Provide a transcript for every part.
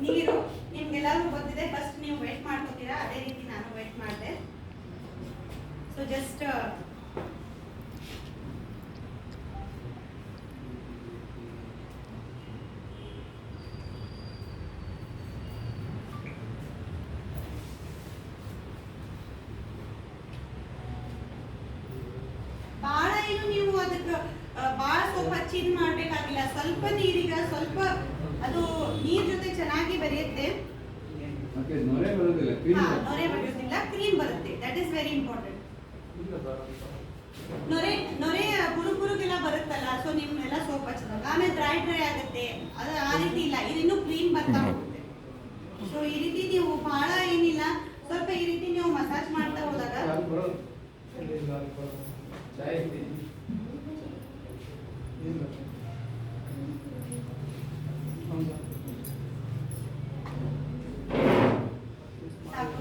ನೀರು ನಿಮ್ಗೆಲ್ಲರಿಗೂ ಗೊತ್ತಿದೆ. ಫಸ್ಟ್ ನೀವು ವೇಟ್ ಮಾಡ್ಕೋತೀರಾ, ಅದೇ ರೀತಿ ನಾನು ವೇಟ್ ಮಾಡಿದೆ. ಸೊ ಜಸ್ಟ್ ಬಹಳ ಏನು ನೀವು ಅದಕ್ಕೆ ಬಹಳ ಸೋಪ್ ಹಚ್ಚಿ ಇದು ಮಾಡ್ಬೇಕಾಗಿಲ್ಲ. ಸ್ವಲ್ಪ ನೀರಿಗ ಸ್ವಲ್ಪ ಅದು ನೀರ್ ಜೊತೆ ಚೆನ್ನಾಗಿ ಬೆರೆಯುತ್ತೆ. ನೊರೆ ಬರೋದಿಲ್ಲ, ಕ್ರೀಮ್ ಬರುತ್ತೆ. That is very important. ನೊರೆ ಬುರುಗೆಲ್ಲ ಬರುತ್ತಲ್ಲ, ಸೊ ನಿಮ್ನೆಲ್ಲ ಸೋಪ್ ಹಚ್ಚಿದಾಗ ಆಮೇಲೆ ಡ್ರೈ ಆಗುತ್ತೆ. ಅದು ಆ ರೀತಿ ಇಲ್ಲ, ಇದು ಇನ್ನೂ ಕ್ರೀಮ್ ಬರ್ತಾ ಹೋಗುತ್ತೆ. ಸೊ ಈ ರೀತಿ ನೀವು ಬಹಳ ಏನಿಲ್ಲ, ಸ್ವಲ್ಪ ಈ ರೀತಿ ನೀವು ಮಸಾಜ್ ಮಾಡ್ತಾ ಹೋದಾಗ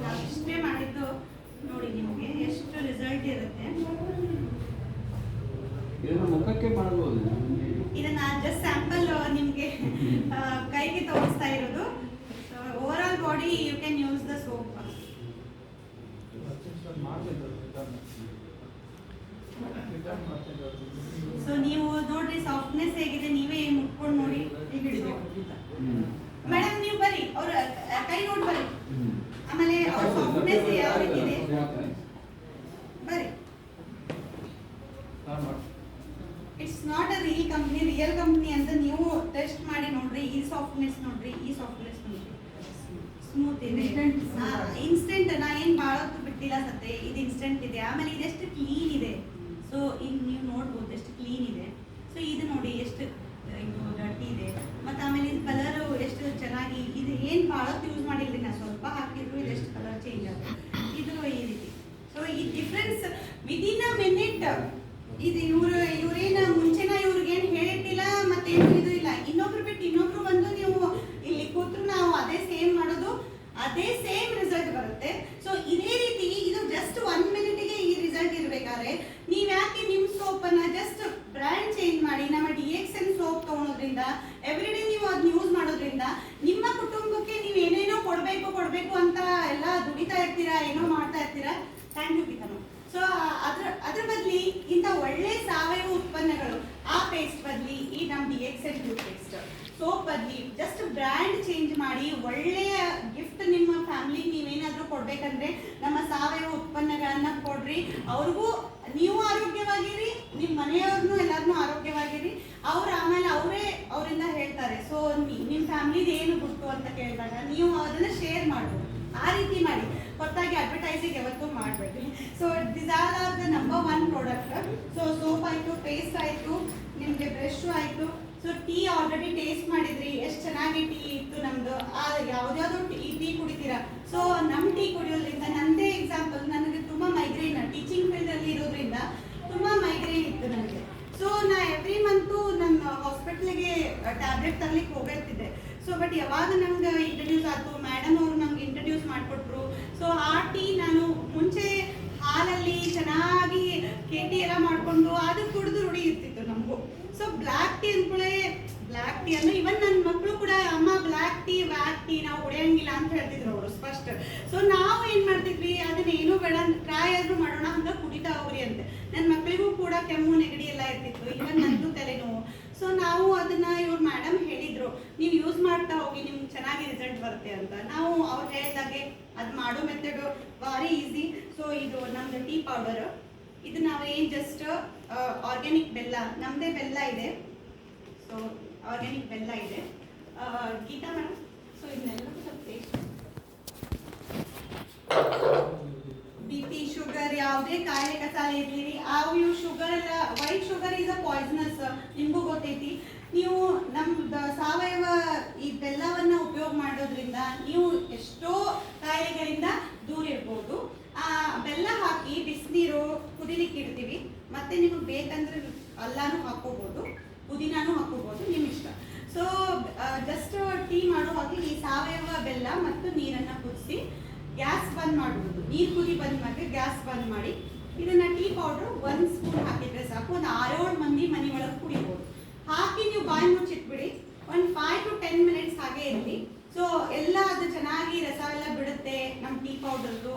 ನಾವು ಇಷ್ಟೇ ಮಾಡಿದ್ದು ನೋಡಿ, ನಿಮಗೆ ಎಷ್ಟು ರಿಸಲ್ಟ್ ಇರುತ್ತೆ. ಮುಖಕ್ಕೆ ಮಾಡಬಹುದು. ಇದನ್ನ ಜಸ್ಟ್ ಸ್ಯಾಂಪಲ್ ನಿಮ್ಗೆ ಕೈಗೆ ತೋರಿಸ್ತಾ ಇರೋದು. Over all body you can use the soap. So ನೀವು ನೋಡ್ರಿ ಸಾಫ್ಟ್ನೆಸ್ ಹೇಗಿದೆ, ನೀವೇ ಮುಟ್ಕೊಂಡು ನೋಡಿ. ಮೇಡಮ್ ನೀವು ಬರ್ರಿ, ಅವ್ರ ಕೈ ನೋಡಿ ಬರ್ರಿ. ಆಮೇಲೆ ಅವ್ರ ಸಾಫ್ಟ್ನೆಸ್ ಯಾವ ರೀತಿ ಇದೆ ಬರ್ರಿ. It's not a real company ಅಂತ ನೀವು ಟೆಸ್ಟ್ ಮಾಡಿ ನೋಡ್ರಿ. ಈ ಸಾಫ್ಟ್ನೆಸ್ ನೋಡ್ರಿ, ಈ ಸಾಫ್ಟ್ನೆಸ್ ನೋಡ್ರಿ, ಸ್ಮೂತ್ ಇದೆ. ಇನ್ಸ್ಟೆಂಟ್ ನಾ ಏನ್ ಭಾಳ ಹೊತ್ತು ಬಿಟ್ಟಿಲ್ಲ ಸತ್ತೆ, ಇದು ಇನ್ಸ್ಟೆಂಟ್ ಇದೆ. ಆಮೇಲೆ ಇದೆಷ್ಟು ಕ್ಲೀನ್ ಇದೆ. ಸೊ ಈಗ ನೀವು ನೋಡ್ಬೋದು ಎಷ್ಟು ಕ್ಲೀನ್ ಇದೆ. ಸೊ ಇದು ನೋಡಿ ಎಷ್ಟು ಇದು ಡರ್ಟಿ ಇದೆ. ಮತ್ತು ಆಮೇಲೆ ಇದು ಕಲರು ಎಷ್ಟು ಚೆನ್ನಾಗಿ ಇದು. ಏನು ಭಾಳ ಹೊತ್ತು ಯೂಸ್ ಮಾಡಿಲ್ರಿ, ನಾ ಸ್ವಲ್ಪ ಹಾಕಿದ್ರು ಇದೆಷ್ಟು ಕಲರ್ ಚೇಂಜ್ ಆಗುತ್ತೆ. ಇದು ಈ ರೀತಿ. ಸೊ ಈ ಡಿಫ್ರೆನ್ಸ್ ವಿದಿನ್ ಅ ಮಿನಿಟ್. ಇದು ಇವ್ರೇನು ಮುಂಚೆನ ಇವ್ರಿಗೇನು ಹೇಳಿಟ್ಟಿಲ್ಲ, ಮತ್ತೇನು ಇದು ಇಲ್ಲ. ಇನ್ನೊಬ್ರು ಬಿಟ್ಟು ಇನ್ನೊಬ್ರು ಬಂದು ನೀವು ಇಲ್ಲಿ ಕೂತ್ರು ನಾವು ಅದೇ ಸೇಮ್ ಮಾಡೋದು, ಅದೇ ಸೇಮ್ ರಿಸಲ್ಟ್ ಬರುತ್ತೆ. ಸೊ ಇದೇ ರೀತಿ ಇದು ಜಸ್ಟ್ 1 ಮಿನಿಟ್ಗೆ ಈ ರಿಸಲ್ಟ್ ಇರಬೇಕಾದ್ರೆ ನೀವು ಯಾಕೆ ನಿಮ್ಮ ಸೋಪನ್ನು ಜಸ್ಟ್ ಬ್ರ್ಯಾಂಡ್ ಚೇಂಜ್ ಮಾಡಿ ನಮ್ಮ DXN ಸೋಪ್ ತೊಗೊಳೋದ್ರಿಂದ, ಎವ್ರಿಡೇ ನೀವು ಅದನ್ನ ಯೂಸ್ ಮಾಡೋದ್ರಿಂದ ನಿಮ್ಮ ಕುಟುಂಬಕ್ಕೆ ನೀವು ಏನೇನೋ ಕೊಡಬೇಕು ಅಂತ ಎಲ್ಲ ದುಡಿತಾ ಇರ್ತೀರಾ, ಏನೋ ಮಾಡ್ತಾ ಇರ್ತೀರಾ. Thank you ಪಿತನು. ಸೊ ಅದ್ರ ಬದಲಿ ಇಂಥ ಒಳ್ಳೆ ಸಾವಯವ ಉತ್ಪನ್ನಗಳು, ಆ ಪೇಸ್ಟ್ ಬದಲಿ ಈ ನಮ್ಮ DXN ಟೂತ್ ಪೇಸ್ಟ್ ಸೋಪ್ ಬದಲಿ ಜಸ್ಟ್ ಬ್ರ್ಯಾಂಡ್ ಚೇಂಜ್ ಮಾಡಿ ಒಳ್ಳೆಯ ಗಿಫ್ಟ್ ನಿಮ್ಮ ಫ್ಯಾಮಿಲಿಗೆ ನೀವೇನಾದರೂ ಕೊಡ್ಬೇಕಂದ್ರೆ ನಮ್ಮ ಸಾವಯವ ಉತ್ಪನ್ನಗಳನ್ನ ಕೊಡ್ರಿ. ಅವ್ರಿಗೂ ನೀವು ಆರೋಗ್ಯವಾಗಿರಿ, ನಿಮ್ಮ ಮನೆಯವ್ರನ್ನೂ ಎಲ್ಲರನ್ನೂ ಆರೋಗ್ಯವಾಗಿರಿ. ಆಮೇಲೆ ಅವರಿಂದ ಹೇಳ್ತಾರೆ. ಸೊ ನಿಮ್ಮ ಫ್ಯಾಮಿಲಿದು ಏನು ಗುರ್ತು ಅಂತ ಕೇಳಿದಾಗ ನೀವು ಅದನ್ನ ಶೇರ್ ಮಾಡ್ಬೋದು. ಆ ರೀತಿ ಮಾಡಿ, ಹೊತ್ತಾಗಿ ಅಡ್ವರ್ಟೈಸಿಂಗ್ ಯಾವತ್ತೂ ಮಾಡಬೇಡಿ. So this are the number 1 product. So soap ಆಯಿತು, ಪೇಸ್ಟ್ ಆಯಿತು, ನಿಮಗೆ ಬ್ರಷ್ ಆಯಿತು. ಸೊ ಟೀ ಆಲ್ರೆಡಿ ಟೇಸ್ಟ್ ಮಾಡಿದ್ರಿ, ಎಷ್ಟು ಚೆನ್ನಾಗಿ ಟೀ ಇತ್ತು ನಮ್ಮದು. ಯಾವುದ್ಯಾವುದೋ ಟೀ ಕುಡಿತೀರಾ. ಸೊ ನಮ್ಮ ಟೀ ಕುಡಿಯೋದ್ರಿಂದ, ನನ್ನದೇ ಎಕ್ಸಾಂಪಲ್, ನನಗೆ ತುಂಬ ಮೈಗ್ರೇನ್, ಟೀಚಿಂಗ್ ಫೀಲ್ಡಲ್ಲಿ ಇರೋದ್ರಿಂದ ತುಂಬ ಮೈಗ್ರೇನ್ ಇತ್ತು ನನಗೆ. ಸೊ ನಾ ಎವ್ರಿ ಮಂತು ನನ್ನ ಹಾಸ್ಪಿಟ್ಲಿಗೆ ಟ್ಯಾಬ್ಲೆಟ್ ತರಲಿಕ್ಕೆ ಹೋಗಿರ್ತಿದ್ದೆ. ಸೊ ಬಟ್ ಯಾವಾಗ ನಂಗೆ ಇಂಟ್ರಡ್ಯೂಸ್ ಆಯಿತು, ಮೇಡಮ್ ಅವರು ನಂಗೆ ಇಂಟ್ರಡ್ಯೂಸ್ ಮಾಡಿಕೊಟ್ರು. ಸೊ ಆ ಟೀ ನಾನು ಮುಂಚೆ ಹಾಲಲ್ಲಿ ಚೆನ್ನಾಗಿ ಕೆಟಿ ಎಲ್ಲ ಮಾಡಿಕೊಂಡು ಅದು ಕುಡಿದು ರೂಢಿ ಇರ್ತಿತ್ತು ನಮಗೂ. ಸೊ ಬ್ಲ್ಯಾಕ್ ಟೀ ಅಂದ್ಕೊಳ್ಳೆ, ಬ್ಲ್ಯಾಕ್ ಟೀ ಅಂದ್ರೆ ಇವನ್ ನನ್ನ ಮಕ್ಕಳು ಕೂಡ ಅಮ್ಮ ಬ್ಲ್ಯಾಕ್ ಟೀ ವ್ಯಾಕ್ ಟೀ ನಾವು ಕುಡಿಯಂಗಿಲ್ಲ ಅಂತ ಹೇಳ್ತಿದ್ರು ಅವರು ಸ್ಪಷ್ಟ. ಸೊ ನಾವು ಏನು ಮಾಡ್ತಿದ್ವಿ, ಅದನ್ನ ಏನೂ ಬೇಡ ಟ್ರೈ ಆದ್ರೂ ಮಾಡೋಣ ಅಂತ ಕುಡಿತಾ ಹೋಗ್ರಿ ಅಂತ. ನನ್ನ ಮಕ್ಕಳಿಗೂ ಕೂಡ ಕೆಮ್ಮು ನೆಗಡಿ ಎಲ್ಲ ಇರ್ತಿತ್ತು, ಇವನ್ ನಂದು ತಲೆನೋವು. ಸೊ ನಾವು ಅದನ್ನ ಇವ್ರ ಮೇಡಮ್ ಹೇಳಿದ್ರು, ನೀವು ಯೂಸ್ ಮಾಡ್ತಾ ಹೋಗಿ, ನಿಮ್ಗೆ ಚೆನ್ನಾಗಿ ರಿಸಲ್ಟ್ ಬರುತ್ತೆ ಅಂತ. ನಾವು ಅವ್ರು ಹೇಳಿದಾಗೆ ಅದು ಮಾಡೋ ಮೆಥಡು ಭಾರಿ ಈಸಿ. ಸೊ ಇದು ನಮ್ದು ಟೀ ಪೌಡರ್. ಇದು ನಾವು ಏನು ಜಸ್ಟ್ ಆರ್ಗ್ಯಾನಿಕ್ ಬೆಲ್ಲ, ನಮ್ಮದೇ ಬೆಲ್ಲ ಇದೆ. ಸೊ ಆರ್ಗ್ಯಾನಿಕ್ ಬೆಲ್ಲ ಇದೆ. ಗೀತಾ ಮೇಡಮ್, ಸೊ ಇದನ್ನೆಲ್ಲ ಸ್ವಲ್ಪ ಟೇಸ್ಟ್. BP, ಶುಗರ್, ಯಾವುದೇ ಕಾಯಿಲೆ ಕಸಾಲೆ ಇರಲಿ, ಇವು ಶುಗರ್ ಎಲ್ಲ, white sugar is a poisonous, ನಿಮಗೂ ಗೊತ್ತೈತಿ. ನೀವು ನಮ್ದು ಸಾವಯವ ಈ ಬೆಲ್ಲವನ್ನು ಉಪಯೋಗ ಮಾಡೋದ್ರಿಂದ ನೀವು ಎಷ್ಟೋ ಕಾಯಿಲೆಗಳಿಂದ ದೂರ ಇರ್ಬೋದು. ಬೆಲ್ಲ ಹಾಕಿ ಬಿಸಿನೀರು ಕುದಿಲಿಕ್ಕೆ ಇಡ್ತೀವಿ. ಮತ್ತೆ ನಿಮಗೆ ಬೇಕಂದ್ರೆ ಅಲ್ಲಾನು ಹಾಕೋಬೋದು, ಪುದೀನಾನು ಹಾಕೋಬೋದು, ನಿಮ್ಮ ಇಷ್ಟ. ಸೊ ಜಸ್ಟ್ ಟೀ ಮಾಡುವಾಗ ಈ ಸಾವಯವ ಬೆಲ್ಲ ಮತ್ತು ನೀರನ್ನು ಕುದಿಸಿ ಗ್ಯಾಸ್ ಬಂದ್ ಮಾಡ್ಬೋದು. ನೀರು ಕುದಿ ಬಂದ ಮೇಲೆ ಗ್ಯಾಸ್ ಬಂದ್ ಮಾಡಿ ಇದನ್ನ ಟೀ ಪೌಡರ್ 1 ಸ್ಪೂನ್ ಹಾಕಿದ್ರೆ ಸಾಕು. ಒಂದು 6-7 ಮಂದಿ ಮನೆ ಒಳಗೆ ಕುಡಿಬೋದು. ಹಾಕಿ ನೀವು ಬಾಯಿ ಮುಚ್ಚಿಟ್ಬಿಡಿ. ಒಂದು 5 to 10 ಮಿನಿಟ್ಸ್ ಹಾಗೆ ಇರಲಿ. ಸೊ ಸೊ ಎಲ್ಲ ಅದು ಚೆನ್ನಾಗಿ ರಸ ಎಲ್ಲ ಬಿಡುತ್ತೆ ನಮ್ಮ ಟೀ ಪೌಡರ್ದು.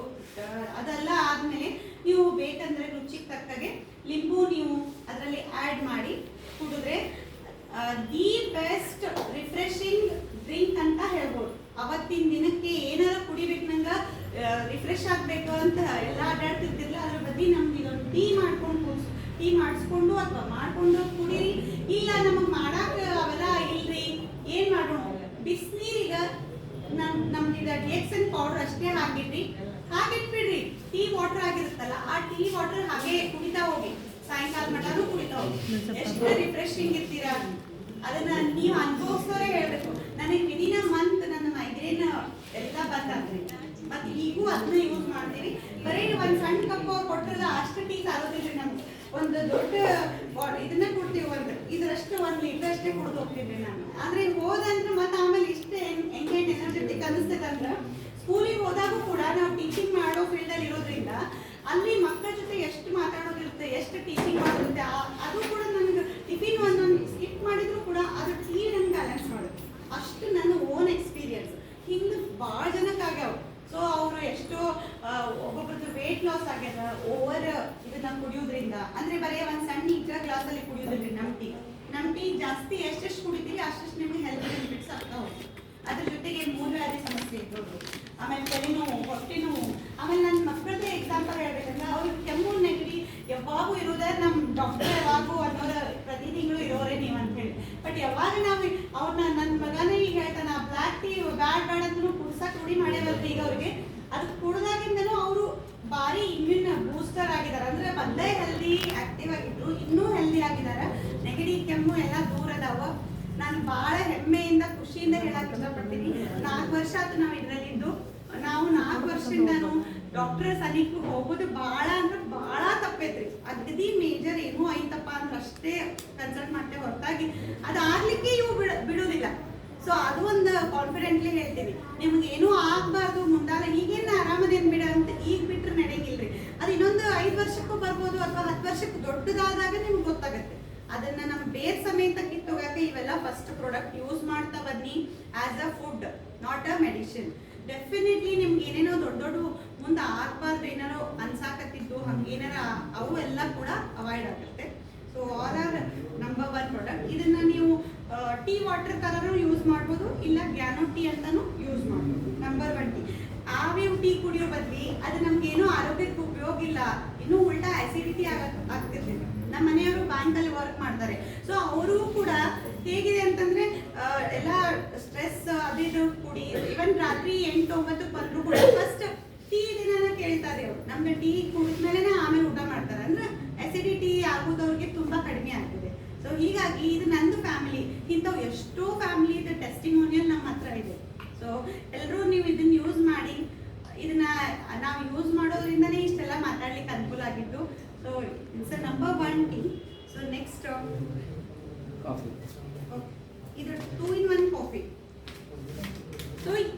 ಅದೆಲ್ಲ ಆದಮೇಲೆ ನೀವು ಬೇಕಂದ್ರೆ ರುಚಿಗೆ ತಕ್ಕಾಗೆ ಲಿಂಬು ನೀವು ಅದರಲ್ಲಿ ಆ್ಯಡ್ ಮಾಡಿ ಕುಡಿದ್ರೆ ದಿ ಬೆಸ್ಟ್ ರಿಫ್ರೆಶಿಂಗ್ ಡ್ರಿಂಕ್ ಅಂತ ಹೇಳ್ಬೋದು. ಅವತ್ತಿನ ದಿನಕ್ಕೆ ಏನಾರು ಕುಡಿಬೇಕು ನಂಗೆ ರಿಫ್ರೆಶ್ ಆಗಬೇಕು ಅಂತ ಎಲ್ಲ ಅಡ್ಡಾಡ್ತಿರ್ತಿರ್ಲಿಲ್ಲ, ಅದ್ರ ಬದಲಿ ನಮ್ಗೆ ಇದೊಂದು ಟೀ ಮಾಡಿಸ್ಕೊಂಡು ಅಥವಾ ಮಾಡ್ಕೊಂಡು ಕುಡೀರಿ. ಇಲ್ಲ ನಮಗೆ ಮಾಡಕ್ಕೆ ಅವೆಲ್ಲ ಇಲ್ರಿ, ಏನು ಮಾಡೋಣ, ಬಿಸಿನೀರಿಗೆ ನಮ್ದು ಇದು ಡಿಎಕ್ಸನ್ ಪೌಡರ್ ಅಷ್ಟೇ ಹಾಕಿಡ್ರಿ, ಹಾಗಿಟ್ಬಿಡ್ರಿ. ಟೀ ವಾಟರ್ ಆಗಿರುತ್ತಲ್ಲ, ಆ ಟೀ ವಾಟರ್ ಹಾಗೆ ಕುಡಿತಾ ಹೋಗಿ, ಸಾಯಂಕಾಲ ಮಟನೂ ಕುಡಿತಾ ಹೋಗಿ. ಎಷ್ಟು ರಿಫ್ರೆಶಿಂಗ್ ಇರ್ತೀರಾ ಅದನ್ನ ನೀವು ಅನುಭವಿಸೋರೇ ಹೇಳ್ಬೇಕು. ನನಗೆ ವಿದಿನ್ ಅ ಮಂತ್ ನನ್ನ ಮೈಗ್ರೇನ್ ಎಲ್ಲ ಬಂದಾದ್ರಿ, ಮತ್ತೆ ಈಗೂ ಅದನ್ನ ಯೂಸ್ ಮಾಡ್ತೀವಿ. ಬರೀ ಒಂದು ಸಣ್ಣ ಕಪ್ ಕೊಟ್ಟರಲ್ಲ ಅಷ್ಟು ಟೀ ಸಾಗೋದಿಲ್ಲ ನಮ್ಗೆ. ಒಂದು ದೊಡ್ಡ ಇದನ್ನ ಕೊಡ್ತೀವಿ, ಇದರಷ್ಟು 1 ಲೀಟರ್ ಅಷ್ಟೇ ಕುಡಿದು ಹೋಗ್ತಿದ್ವಿ ನಾನು. ಆದ್ರೆ ಹೋದಂದ್ರೆ ಮತ್ತೆ ಆಮೇಲೆ ಇಷ್ಟೇ ಎಂಗೇಜ್ ಎನರ್ಜೆಟಿಕ್ ಅನಿಸ್ತದೆ. ಅಂದ್ರೆ ಸ್ಕೂಲಿಗೆ ಹೋದಾಗೂ ಕೂಡ ನಾವು ಟೀಚಿಂಗ್ ಮಾಡೋ ಫೀಲ್ಡಲ್ಲಿ ಇರೋದ್ರಿಂದ ಅಲ್ಲಿ ಮಕ್ಕಳ ಜೊತೆ ಎಷ್ಟು ಮಾತಾಡೋದಿರುತ್ತೆ, ಎಷ್ಟು ಟೀಚಿಂಗ್ ಮಾಡೋದಿರುತ್ತೆ, ಅದು ಕೂಡ ನನಗೆ ಟಿಫಿನ್ ಒಂದೊಂದು ಸ್ಕಿಪ್ ಮಾಡಿದ್ರು ಕೂಡ ಅದು ಟೀ ನಂಗೆ ಬ್ಯಾಲೆನ್ಸ್ ಮಾಡುತ್ತೆ. ಅಷ್ಟು ನನ್ನ ಓನ್ ಎಕ್ಸ್ಪೀರಿಯನ್ಸ್. ಹಿಂಗೆ ಭಾಳ ಜನಕ್ಕಾಗ್ಯಾವ. ಸೊ ಅವರು ಎಷ್ಟೋ ಒಬ್ಬೊಬ್ರದ್ದು ವೇಟ್ ಲಾಸ್ ಆಗ್ಯದ ಓವರ್ ಇದನ್ನ ಕುಡಿಯೋದ್ರಿಂದ. ಅಂದ್ರೆ ಬರೀ ಒಂದು ಸಣ್ಣ ಗ್ಲಾಸಲ್ಲಿ ಕುಡಿಯೋದ್ರಿ ನಮ್ಮ ಟೀ ಜಾಸ್ತಿ ಎಷ್ಟೆಷ್ಟು ಕುಡಿತೀವಿ ಅಷ್ಟೆಷ್ಟು ನಿಮಗೆ ಹೆಲ್ತ್ ಬೆನಿಫಿಟ್ಸ್ ಆಗ್ತಾ ಹೋಗ್ತದೆ. ಅದ್ರ ಜೊತೆಗೆ ಮೂಲಾದಿ ಸಮಸ್ಯೆ ಇರ್ಬೋದು, ಆಮೇಲೆ ತಲೆನೋವು, ಹೊಟ್ಟೆ ನೋವು. ಆಮೇಲೆ ನನ್ನ ಮಕ್ಕಳದೇ ಎಕ್ಸಾಂಪಲ್ ಹೇಳ್ಬೇಕಂದ್ರೆ ಅವ್ರಿಗೆ ಕೆಮ್ಮು ನೆಗಡಿ ಯಾವಾಗೂ ಇರೋದೇ, ನಮ್ಮ ಡಾಕ್ಟರ್ ಯಾವಾಗೂ ಅನ್ನೋರ ಪ್ರತಿ ತಿಂಗಳು ಇರೋರೇ ನೀವು ಅಂತ ಹೇಳಿ. ಬಟ್ ಯಾವಾಗ ನಾವು ಅವ್ರನ್ನ ನನ್ನ ಮಗನೇ ಈಗ ಹೇಳ್ತಾನೆ ಬ್ಲ್ಯಾಕ್ ಟೀ ಬ್ಯಾಡ್ ಅಂತಲೂ ಕುಡ್ಸಕ್ಕೆ ರೂಢಿ ಮಾಡ್ಯಾವಲ್ರಿ ಈಗ ಅವ್ರಿಗೆ. ಅದು ಕುಡ್ದಾಗಿಂದನೂ ಅವರು ಭಾರಿ ಇಮ್ಯೂನ್ ಬೂಸ್ಟರ್ ಆಗಿದ್ದಾರೆ. ಅಂದ್ರೆ ಮೊದಲೇ ಹೆಲ್ದಿ ಆಕ್ಟಿವ್ ಆಗಿದ್ರು, ಇನ್ನೂ ಹೆಲ್ದಿ ಆಗಿದ್ದಾರೆ. ನೆಗಡಿ ಕೆಮ್ಮು ಎಲ್ಲ ದೂರ ಅದಾವ. ನಾನು ಭಾಳ ಹೆಮ್ಮೆಯಿಂದ ಖುಷಿಯಿಂದ ಹೇಳಕ್ ಇಷ್ಟಪಡ್ತೀನಿ. 4 ವರ್ಷ ಆಯ್ತು ನಾವು ಇದರಲ್ಲಿದ್ದು. ನಾವು 4 ವರ್ಷದಿಂದನೂ ಡಾಕ್ಟರ್ ಸನಿಕ್ ಹೋಗೋದು ಭಾಳ ಅಂದ್ರೆ ಭಾಳ ತಪ್ಪೈತ್ರಿ. ಅಗದಿ ಮೇಜರ್ ಏನೂ ಐತಪ್ಪ ಅಂದ್ರೆ ಅಷ್ಟೇ ಕನ್ಸಲ್ಟ್ ಮಾಡ್ತೇವೆ ಹೊರತಾಗಿ ಅದಾಗ್ಲಿಕ್ಕೆ ಇವು ಬಿಡೋದಿಲ್ಲ. ಸೊ ಅದು ಒಂದು ಕಾನ್ಫಿಡೆಂಟ್ಲಿ ಹೇಳ್ತೀನಿ. ನಿಮ್ಗೆ ಏನೂ ಆಗ್ಬಾರ್ದು ಮುಂದಾಲ ಈಗೇನು ಆರಾಮದೇನು ಬಿಡ ಅಂತ ಈಗ ಬಿಟ್ರೆ ನಡೆಯಂಗಿಲ್ರಿ. ಅದು ಇನ್ನೊಂದು 5 ವರ್ಷಕ್ಕೂ ಬರ್ಬೋದು ಅಥವಾ 10 ವರ್ಷಕ್ಕೆ ದೊಡ್ಡದಾದಾಗ ನಿಮ್ಗೆ ಗೊತ್ತಾಗುತ್ತೆ. ಅದನ್ನ ನಮ್ಮ ಬೇರ್ ಸಮೇತ ಕಿತ್ತೋಗಕ್ಕೆ ಇವೆಲ್ಲ ಫಸ್ಟ್ ಪ್ರಾಡಕ್ಟ್ ಯೂಸ್ ಮಾಡ್ತಾ ಬನ್ನಿ. As a food, not a medicine. Definitely ನಿಮ್ಗೆ ಏನೇನೋ ದೊಡ್ಡ ಮುಂದೆ ಆಗ್ಬಾರ್ದು ಏನಾರೋ ಅನ್ಸಾಕತ್ತಿದ್ದು ಹಂಗೇನಾರ ಅವು ಎಲ್ಲ ಕೂಡ ಅವಾಯ್ಡ್ ಆಗುತ್ತೆ. So all are number 1 product. ಇದನ್ನ ನೀವು ಟೀ ವಾಟರ್ ತರನು ಯೂಸ್ ಮಾಡ್ಬೋದು, ಇಲ್ಲ ಗ್ಯಾನೋ ಟೀ ಅಂತಾನು ಯೂಸ್ ಮಾಡ್ಬೋದು. Number 1 tea. ಆವಿವ್ ಟೀ ಕುಡಿಯೋ ಬದ್ಲಿ ಅದು ನಮ್ಗೇನೋ ಆರೋಗ್ಯಕ್ಕೆ ಉಪಯೋಗ ಇಲ್ಲ, ಇನ್ನೂ ಉಲ್ಟಾ ಆಸಿಡಿಟಿ ಆಗ್ತಿರ್ತೀವಿ. ನಮ್ಮ ಮನೆಯವರು ಬ್ಯಾಂಕಲ್ಲಿ ವರ್ಕ್ ಮಾಡ್ತಾರೆ. ಸೊ ಅವರು ಕೂಡ ಹೇಗಿದೆ ಅಂತಂದ್ರೆ ಎಲ್ಲ ಸ್ಟ್ರೆಸ್ ಅದಿದು ಕುಡಿ, ಇವನ್ ರಾತ್ರಿ 8-9 ಬಂದ್ರು ಕೂಡ ಫಸ್ಟ್ ಟೀ ದಿನ ಕೇಳ್ತಾರೆ ಅವ್ರು. ನಮ್ಗೆ ಟೀ ಕುಡಿದ್ಮೇಲೆ ಆಮೇಲೆ ಊಟ ಮಾಡ್ತಾರೆ. ಅಂದ್ರೆ ಅಸಿಡಿಟಿ ಆಗೋದವ್ರಿಗೆ ತುಂಬಾ ಕಡಿಮೆ ಆಗ್ತದೆ. ಸೊ ಹೀಗಾಗಿ ಇದು ನಂದು ಫ್ಯಾಮಿಲಿ, ಇಂಥವು ಎಷ್ಟೋ ಫ್ಯಾಮಿಲಿ ಇದು ಟೆಸ್ಟಿಮೋನಿಯಲ್ ನಮ್ಮ ಹತ್ರ ಇದೆ. ಸೊ ಎಲ್ಲರೂ ನೀವು ಇದನ್ನ ಯೂಸ್ ಮಾಡಿ. ಇದನ್ನ ನಾವು ಯೂಸ್ ಮಾಡೋದ್ರಿಂದನೇ ಇಷ್ಟೆಲ್ಲ ಮಾತಾಡ್ಲಿಕ್ಕೆ ಅನುಕೂಲ ಆಗಿದ್ದು. So it's number 1 tea. So next coffee. ಇದು 2 in 1 ಕಾಫಿ. ಸೊ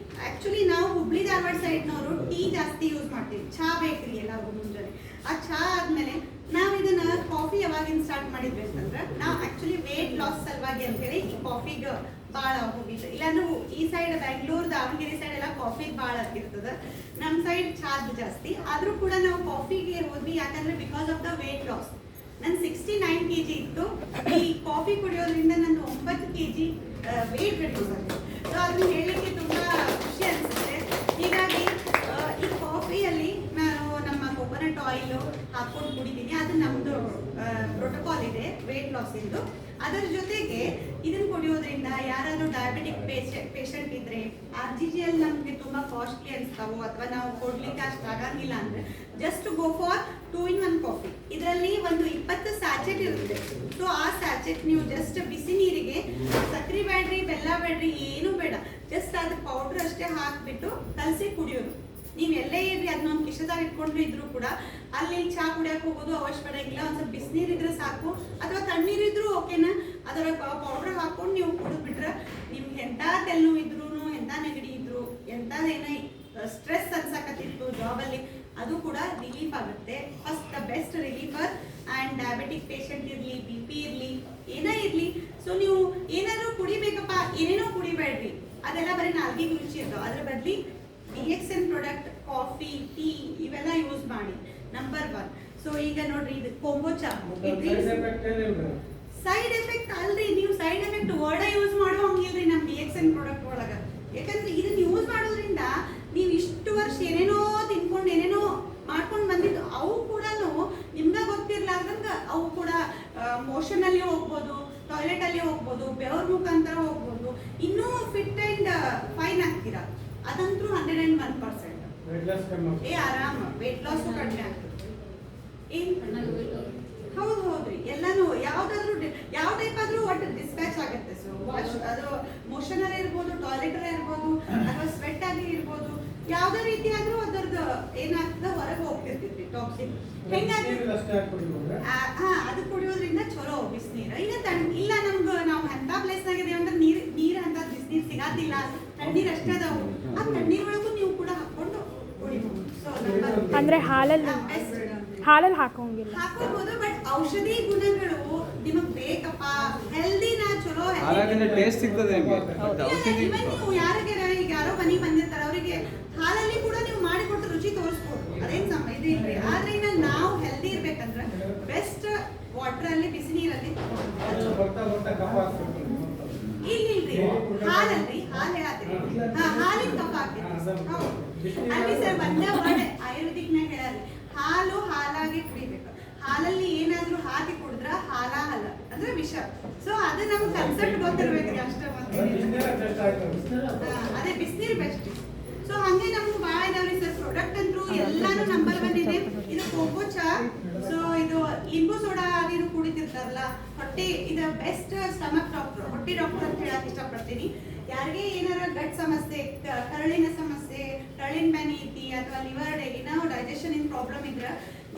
ಆಕ್ಚುಲಿ ನಾವು ಹುಬ್ಳಿ ಧಾರವಾಡ ಸೈಡ್ನವರು ಟೀ ಜಾಸ್ತಿ ಯೂಸ್ ಮಾಡ್ತೀವಿ. ಚಹಾ ಬೇಕ್ರಿ ಎಲ್ಲ ಮುಂಜಾನೆ. ಆ ಚಹಾ ಆದ್ಮೇಲೆ ನಾವು ಇದನ್ನ ಕಾಫಿ ಯಾವಾಗಿಂದ ಸ್ಟಾರ್ಟ್ ಮಾಡಿದ್ವಿ ಅಂತಂದ್ರೆ, ನಾವು ಆಕ್ಚುಲಿ ವೇಟ್ ಲಾಸ್ ಸಲುವಾಗಿ ಅಂತೇಳಿ ಈ ಕಾಫಿಗೆ ಭಾಳ ಹೋಗಿದ್ದು. ಇಲ್ಲಾಂದ್ರೆ ಈ ಸೈಡ್ ಬೆಂಗಳೂರು ದಾವಣಗೆರೆ ಸೈಡ್ ಎಲ್ಲ ಕಾಫಿಗೆ ಭಾಳ ಇರ್ತದೆ. ನಮ್ಮ ಸೈಡ್ ಚಾದ್ ಜಾಸ್ತಿ. ಆದ್ರೂ ಕೂಡ ನಾವು ಕಾಫಿಗೆ ಹೋದ್ವಿ, ಯಾಕಂದ್ರೆ because of the weight loss. ನನ್ನ 69 kg ಇತ್ತು. ಈ ಕಾಫಿ ಕುಡಿಯೋದ್ರಿಂದ ನಂದು 9 kg ವೇಟ್ ರಿಡ್ಯೂಸ್ ಆಗಿದೆ. ಸೊ ಅದನ್ನ ಹೇಳಲಿಕ್ಕೆ ತುಂಬಾ ಖುಷಿ ಅನಿಸುತ್ತೆ. ಹೀಗಾಗಿ ಈ ಕಾಫಿಯಲ್ಲಿ ನಾನು ನಮ್ಮ ಕೊಕೊನಟ್ ಆಯಿಲ್ ಹಾಕೊಂಡು ಕುಡಿತೀನಿ. ಅದು ನಮ್ಮದು ಪ್ರೋಟೋಕಾಲ್ ಇದೆ ವೇಟ್ ಲಾಸ್ ಇಂದು. ಅದರ ಜೊತೆಗೆ ಇದನ್ನ ಕುಡಿಯೋದ್ರಿಂದ ಯಾರಾದ್ರೂ ಡಯಾಬಿಟಿಕ್ ಪೇಷಂಟ್ ಇದ್ರೆ RGGL ನಮಗೆ ತುಂಬಾ ಕಾಸ್ಟ್ಲಿ ಅನಿಸ್ತಾವೋ ಅಥವಾ ನಾವು ಕೊಡ್ಲಿಕ್ಕೆ ಅಷ್ಟು ಆಗಂಗಿಲ್ಲ ಅಂದ್ರೆ just go for 2 in 1 coffee. ಇದರಲ್ಲಿ ಒಂದು 20 ಸ್ಯಾಚೆಟ್ ಇರುತ್ತೆ. ಸೊ ಆ ಸ್ಯಾಚೆಟ್ ನೀವು ಜಸ್ಟ್ ಬಿಸಿ ನೀರಿಗೆ ಸಕ್ಕರೆ ಬೇಡ್ರಿ, ಬೆಲ್ಲ ಬೇಡ್ರಿ, ಏನು ಬೇಡ, ಜಸ್ಟ್ ಅದು ಪೌಡರ್ ಅಷ್ಟೇ ಹಾಕ್ಬಿಟ್ಟು ಕಲಸಿ ಕುಡಿಯೋದು. ನೀವು ಎಲ್ಲೇ ಇರ್ರಿ, ಅದನ್ನೊಂದು ಕಿಶದಾಗ ಇಟ್ಕೊಂಡು ಇದ್ರು ಕೂಡ ಅಲ್ಲಿ ಚಹಾ ಕುಡಿಯಕ್ಕೆ ಹೋಗೋದು ಅವಶ್ಯ ಪಡಂಗಿಲ್ಲ. ಒಂದ್ ಸ್ವಲ್ಪ ಬಿಸಿನೀರು ಇದ್ರೆ ಸಾಕು, ಅಥವಾ ತಣ್ಣೀರಿದ್ರು ಓಕೆನಾ, ಅದರ ಪೌಡರ್ ಹಾಕೊಂಡು ನೀವು ಕುಡಿದ್ಬಿಟ್ರೆ ನಿಮ್ಗೆ ಎಂಥ ತಲೆನೋವು ಇದ್ರು, ಎಂಥ ನೆಗಡಿ ಇದ್ರು, ಎಂಥದ್ದೇನೋ ಸ್ಟ್ರೆಸ್ ಅನ್ಸಕತ್ತಿತ್ತು ಜಾಬಲ್ಲಿ, ಅದು ಕೂಡ ರಿಲೀಫ್ ಆಗುತ್ತೆ. ಫಸ್ಟ್ ದ ಬೆಸ್ಟ್ ರಿಲೀಫರ್. ಆ್ಯಂಡ್ ಡಯಾಬಿಟಿಕ್ ಪೇಷಂಟ್ ಇರಲಿ, BP ಇರಲಿ, ಏನೇ ಇರಲಿ. ಸೊ ನೀವು ಏನಾದರೂ ಕುಡಿಬೇಕಪ್ಪ, ಏನೇನೋ ಕುಡಿಬೇಡ್ರಿ. ಅದೆಲ್ಲ ಬರೀ ನಾಲ್ಗಿಗೆ ರುಚಿ ಇರ್ತಾವ. ಅದ್ರ ಬದ್ಲಿ DXN ಪ್ರಾಡಕ್ಟ್ ಕಾಫಿ ಟೀ ಇವೆಲ್ಲ ಯೂಸ್ ಮಾಡಿ. ನಂಬರ್ 1. ಸೊ ಈಗ ನೋಡ್ರಿ ಇದು ಕೊಂಬೋಚಾ ಸೈಡ್ ಎಫೆಕ್ಟ್ ಅಲ್ರಿ, ನೀವು ಸೈಡ್ ಎಫೆಕ್ಟ್ ವರ್ಡ ಯೂಸ್ ಮಾಡೋ ಹಂಗಿಲ್ರಿ ನಮ್ಮ DXN ಪ್ರಾಡಕ್ಟ್ ಒಳಗ. ಯಾಕಂದ್ರೆ ಇದನ್ನ ಯೂಸ್ ಮಾಡೋದ್ರಿಂದ ನೀವು ಇಷ್ಟು ವರ್ಷ ಏನೇನೋ ತಿನ್ಕೊಂಡು ಏನೇನೋ ಮಾಡ್ಕೊಂಡು ಬಂದಿದ್ದು ಅವು ಕೂಡ ನಿಮ್ಗೆ ಗೊತ್ತಿರ್ಲಾರ್ದಂಗ ಅವು ಕೂಡ ಮೋಷನ್ ಅಲ್ಲಿ ಹೋಗ್ಬೋದು, ಟಾಯ್ಲೆಟ್ ಅಲ್ಲಿ ಹೋಗ್ಬೋದು, ಬೆವರ್ ಮುಖಾಂತರ ಹೋಗ್ಬೋದು, ಇನ್ನೂ ಫಿಟ್ ಅಂಡ್ ಫೈನ್ ಆಗ್ತೀರಾ. ಅದಂತೂ 101%. ಆರಾಮ ವೇಟ್ ಲಾಸ್ ಕಡಿಮೆ ಆಗ್ತದೆ. ಹೌದು ಹೌದ್ರಿ, ಎಲ್ಲಾನು ಯಾವ್ದಾದ್ರು ಯಾವ ಟೈಪ್ ಆದ್ರೂ ಒಟ್ಟು ಡಿಸ್ಪ್ಯಾಚ್ ಆಗುತ್ತೆ. ಸೊ ಅದು ಮೋಷನ್ ಅಲ್ಲೇ ಇರ್ಬೋದು, ಟಾಯ್ಲೆಟ್ ಅಲ್ಲೇ ಇರ್ಬೋದು, ಅಥವಾ ಸ್ವೆಟ್ ಆಗಿ ಇರ್ಬೋದು, ಯಾವ್ದೇ ರೀತಿ ಆದ್ರೂ ಅದರದ್ದು ಏನಾಗ್ತದ ಹೊರಗೆ ಹೋಗ್ತಿರ್ತೈತಿ ಟಾಕ್ಸಿನ್. ಹೆಂಗಾಗಿ ಅದು ಕುಡಿಯೋದ್ರಿಂದ ಚಲೋ ಬಿಸಿನೀರು. ಈಗ ಇಲ್ಲ ನಾವು ಅಂತ ಪ್ಲೇಸ್ನಾಗ ಇದೀವಿ ಅಂದ್ರೆ ನೀರ್ ಅಂತ ಬಿಸಿನೀರು ಸಿಗಾತಿಲ್ಲ, ತಣ್ಣೀರ್ ಅಷ್ಟೇ ಅದಾವು. ಆ ತಣ್ಣೀರ್ ಒಳಗೂ ನೀವು ಕೂಡ ಹಾಕೊಂಡು ಕುಡಿಬಹುದು. ಸೊ ಅಂದ್ರೆ ಹಾಲಲ್ಲಿ ಹಾಕೋಬಹುದು. ಬಟ್ ಔಷಧಿ ಗುಣಗಳು ನಿಮಗ್ ಬೇಕಪ್ಪ, ಹೆಲ್ದಿನ ಚಲೋ ಟೇಸ್ಟ್ ಸಿಗ್ತದೆ. ನೀವು ಯಾರೋ ಮನೆಗೆ ಬಂದಿರ್ತಾರೆ, ಅವರಿಗೆ ಹಾಲಲ್ಲಿ ಕೂಡ ನೀವು ಮಾಡಿಕೊಟ್ಟು ರುಚಿ ತೋರಿಸ್ಬೋದು, ಅದೇನ್ ಇದು ಇಲ್ರಿ. ಆದ್ರೆ ಈಗ ನಾವು ಹೆಲ್ದಿ ಇರ್ಬೇಕಂದ್ರೆ ಬೆಸ್ಟ್ ವಾಟರ್ ಅಲ್ಲಿ, ಬಿಸಿ ನೀರಲ್ಲಿ ಇಲ್ರಿ ಹಾಲಲ್ರಿ, ಹಾಲು ಹೇಳತ್ತೀರಿ. ಹಾಲಿನ ಕಪ್ಪ ಹಾಕ್ತೀವಿ ಅಲ್ಲಿ ಸರ್. ಒಂದೇ ವರ್ಡ್ ಆಯುರ್ವೇದಿಕ್ನಾಗ ಹೇಳಾರಿ, ಹಾಲು ಹಾಲಾಗಿ ಕುಡಿಬೇಕು. ಹಾಲಲ್ಲಿ ಏನಾದ್ರೂ ಹಾಕಿ ಕುಡಿದ್ರ ಹಾಲ ಅಂದ್ರೆ ವಿಷ. ಸೊ ಅದು ನಮ್ಗೆ ಕನ್ಸೆಪ್ಟ್ ಗೊತ್ತಿರ್ಬೇಕ್ರಿ ಅಷ್ಟೇ. ಅದೇ ಬಿಸಿನೀರು ಬೆಸ್ಟ್. ಸೊ ಹಂಗೆ ನಮ್ಗೆ ಭಾಳ ಇದಾವ್ರಿ ಸರ್ ಪ್ರಾಡಕ್ಟ್ ಅಂತೂ ಎಲ್ಲಾನು ನಂಬರ್ 1 ಇದೆ. ಇದು ಕೊಂಬೋಚಾ. ಸೊ ಇದು ಲಿಂಬು ಸೋಡಾ ನೀರು ಕುಡಿತಿರ್ತಾರಲ್ಲ ಹೊಟ್ಟೆ, ಇದು ಬೆಸ್ಟ್ ಸ್ಟಮಕ್ ಡಾಕ್ಟರ್, ಹೊಟ್ಟೆ ಡಾಕ್ಟರ್ ಅಂತ ಹೇಳಕ್ ಇಷ್ಟಪಡ್ತೀನಿ. ಯಾರಿಗೆ ಏನಾರ ಗಟ್ ಸಮಸ್ಯೆ, ಕರಳಿನ ಸಮಸ್ಯೆ, ಕರಳಿನ ಬ್ಯಾನಿ ಐತಿ, ಅಥವಾ ಲಿವರ್ ಏನೋ ಡೈಜೆಷನ್ ಇನ್ ಪ್ರಾಬ್ಲಮ್ ಇದ್ರ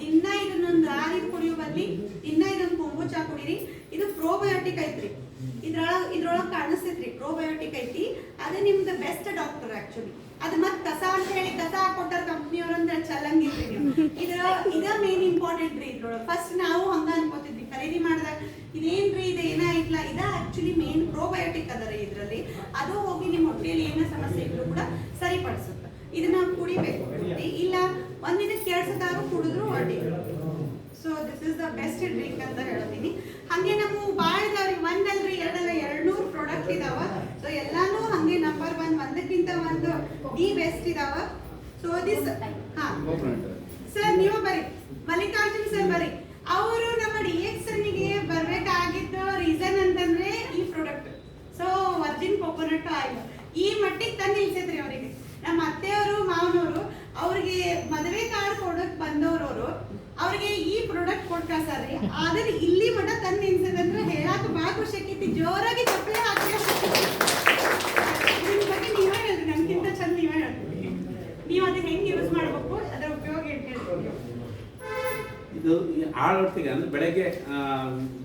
ದಿನ ಇದನ್ನೊಂದು 6 ನೀರು ಕುಡಿಯೋ ಬದ್ಲಿ ದಿನ ಇದೊಂದು ಕೊಂಬೋಚಾ ಕುಡೀರಿ. ಇದು ಪ್ರೋಬಯೋಟಿಕ್ ಐತ್ರಿ, ಇದ್ರೊಳಗೆ ಕಾಣಿಸ್ತೈತ್ರಿ ಪ್ರೋಬಯೋಟಿಕ್ ಐತಿ. ಅದೇ ನಿಮ್ದು ಬೆಸ್ಟ್ ಡಾಕ್ಟರ್ ಆಕ್ಚುಲಿ. ಅದು ಮತ್ತೆ ಕಸ ಅಂತ ಹೇಳಿ ಕಸ ಹಾಕೊಟ್ಟಾರ ಕಂಪ್ನಿಯವ್ರಂದ್ರೆ ಚಲಂಗಿಲ್ರಿ ನೀವು. ಇದ ಮೇನ್ ಇಂಪಾರ್ಟೆಂಟ್ ರೀ ಇದ್ರೊಳಗೆ. ಫಸ್ಟ್ ನಾವು ಹಂಗ ಅನ್ಕೋತಿದ್ವಿ ಖರೀದಿ ಮಾಡಿದಾಗ, ಇದೇನ್ರಿ ಇದು ಏನಾಯ್ತಲ್ಲ, ಇದ ಆಕ್ಚುಲಿ ಮೇನ್ ಪ್ರೋಬಯೋಟಿಕ್ ಅದ ರೀ ಇದ್ರಲ್ಲಿ. ಅದು ಹೋಗಿ ನಿಮ್ಮ ಹೊಟ್ಟೆಯಲ್ಲಿ ಏನೋ ಸಮಸ್ಯೆ ಇದ್ರು ಕೂಡ ಸರಿಪಡಿಸುತ್ತೆ. ಇದನ್ನ ಕುಡಿಬೇಕು. ಇಲ್ಲ ಒಂದಿನಕ್ಕೆ 2 ಸತಾರು ಕುಡಿದ್ರು ಅಡ್ಡಿ. So this is the best drink ಅಂತ ಹೇಳ್ತೀನಿ. ಹಂಗೆ ನಮ್ಮ ಭಾಳ ಇದಾವ್ರಿ, ಒಂದಲ್ರಿ ಎರಡಲ್ಲ 200 ಪ್ರಾಡಕ್ಟ್ ಇದಾವ. ಸೊ ಎಲ್ಲಾನು ಹಂಗೆ ನಂಬರ್ 1, ಒಂದಕ್ಕಿಂತ ಒಂದು ದಿ ಬೆಸ್ಟ್ ಇದಾವ. ಸೊ ದಿಸ್ ಸರ್ ನೀವು ಬರ್ರಿ, ಮಲ್ಲಿಕಾರ್ಜುನ್ ಸರ್ ಬರ್ರಿ. ಅವರು ನಮ್ಮ DXNಗೆ ಬರ್ಬೇಕಾಗಿದ್ದ ರೀಸನ್ ಅಂತಂದ್ರೆ ಈ product. So Virgin coconut oil ಈ ಮಟ್ಟಿಗೆ ತಂದು ನಿಲ್ಸೈತ್ರಿ ಅವರಿಗೆ. ನಮ್ಮ ಅತ್ತೆಯವರು ಮಾವನವರು ಅವ್ರಿಗೆ ಮದುವೆ ಕಾರ್ಡ್ ಕೊಡಕ್ ಬಂದವ್ರವ್ರು ಅವ್ರಿಗೆ ಈ ಪ್ರಾಡಕ್ಟ್ ಕೊಟ್ಟು ಕಳ್ಸಾರ್ರಿ. ಆದ್ರೆ ಇಲ್ಲಿ ಮಠ ತಂದು ನಿಲ್ಸದಂದ್ರೆ ಹೇಳಾಕ ಭಾಳ ಖುಷಿ ಆಕೈತಿ. ಜೋರಾಗಿ ಚಪ್ಪಲಿ ಹಾಕಿ ಇದ್ರ ಬಗ್ಗೆ ನೀವೇ ಹೇಳ್ರಿ, ನನ್ಗಿಂತ ಚಂದ ನೀವೇ ಹೇಳ್ತೀವಿ. ನೀವು ಅದನ್ನ ಹೆಂಗ್ ಯೂಸ್ ಮಾಡ್ಬೇಕು, ಅದರ ಉಪಯೋಗ ಏನು ಹೇಳ್ತೀವಿ. ಇದು ಆಳೊಟ್ಟಿಗೆ ಅಂದ್ರೆ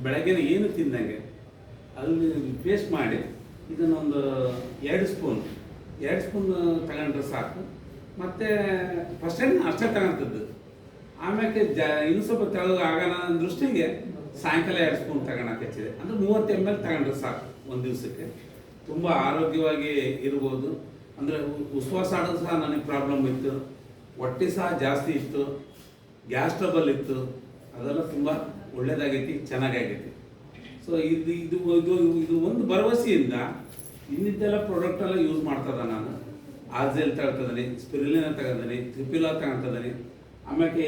ಬೆಳಗ್ಗೆ ಏನು ತಿಂದಂಗೆ ಅಲ್ಲಿ ಪೇಸ್ಟ್ ಮಾಡಿ ಇದನ್ನೊಂದು 2 ಸ್ಪೂನ್ ತಗೊಂಡ್ರೆ ಸಾಕು. ಮತ್ತು ಫಸ್ಟ್ ಟೈಮ್ ಅಷ್ಟೇ ತಗೊಂತದ್ದು. ಆಮ್ಯಾಕೆ ಇನ್ನೂ ಸ್ವಲ್ಪ ತೆಳಗೆ ಆಗೋಣ ದೃಷ್ಟಿಗೆ ಸಾಯಂಕಾಲ 2 ಸ್ಪೂನ್ ತಗೊಳಕ್ಕೆ ಹಚ್ಚಿದೆ. ಅಂದರೆ 30 ml ತಗೊಂಡ್ರೆ ಸಾಕು ಒಂದು ದಿವಸಕ್ಕೆ. ತುಂಬ ಆರೋಗ್ಯವಾಗಿ ಇರ್ಬೋದು. ಅಂದರೆ ಉಪವಾಸ ಆಡೋದು ಸಹ ನನಗೆ ಪ್ರಾಬ್ಲಮ್ ಇತ್ತು, ಹೊಟ್ಟೆ ಸಹ ಜಾಸ್ತಿ ಇತ್ತು, ಗ್ಯಾಸ್ ಟ್ರಬಲ್ ಇತ್ತು, ಅದೆಲ್ಲ ತುಂಬ ಒಳ್ಳೇದಾಗೈತಿ, ಚೆನ್ನಾಗೈತಿ. ಸೊ ಇದು ಒಂದು ಭರವಸೆಯಿಂದ ಇನ್ನಿದ್ದೆಲ್ಲ ಪ್ರಾಡಕ್ಟೆಲ್ಲ ಯೂಸ್ ಮಾಡ್ತದ. ನಾನು ಆರ್ಜೆಲ್ ತಗೊಳ್ತಿದ್ದೀನಿ, ಸ್ಪಿರುಲಿನ ತಗೊಂಡಿದ್ದೀನಿ, ತ್ರಿಪಿಲಾ ತಗೊಳ್ತಿದ್ದೀನಿ, ಆಮೇಲೆ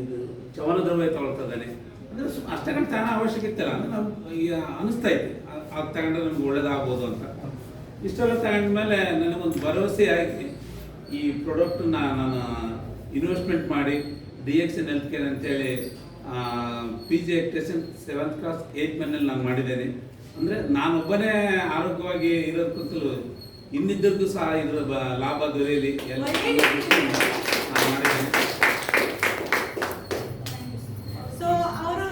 ಇದು ಚವನ ದ್ರವ್ಯ ತಗೊಳ್ತಿದ್ದೀನಿ. ಅಂದರೆ ಅಷ್ಟೇ ತಗೊಳ್ಳೋ ಅವಶ್ಯಕತೆ ಇಲ್ಲ. ಅಂದರೆ ನಮ್ಗೆ ಈಗ ಅನಿಸ್ತಾ ಇತ್ತು ಅದು ತಗೊಂಡ್ರೆ ನಮ್ಗೆ ಒಳ್ಳೇದಾಗ್ಬೋದು ಅಂತ. ಇಷ್ಟೆಲ್ಲ ತಗೊಂಡ್ಮೇಲೆ ನನಗೊಂದು ಭರವಸೆ ಆಗಿ ಈ ಪ್ರಾಡಕ್ಟನ್ನ ನಾನು ಇನ್ವೆಸ್ಟ್ಮೆಂಟ್ ಮಾಡಿ DXN ಹೆಲ್ತ್ ಕೇರ್ ಅಂತೇಳಿ PG ಎಕ್ಟೇಷನ್ 7th ಕ್ಲಾಸ್ 8th ಮನೇಲಿ ನಾನು ಮಾಡಿದ್ದೇನೆ. ಅಂದರೆ ನಾನೊಬ್ಬನೇ ಆರೋಗ್ಯವಾಗಿ ಇರೋದಕ್ಕಂತಲೂ ಇನ್ನಿದ್ದರಿಗೂ ಸಹ ಇದರ ಲಾಭ ದೊರೆಯಲಿ ಎಲ್ಲ ನಾನು ಮಾಡಿದ್ದೇನೆ. ಸೊ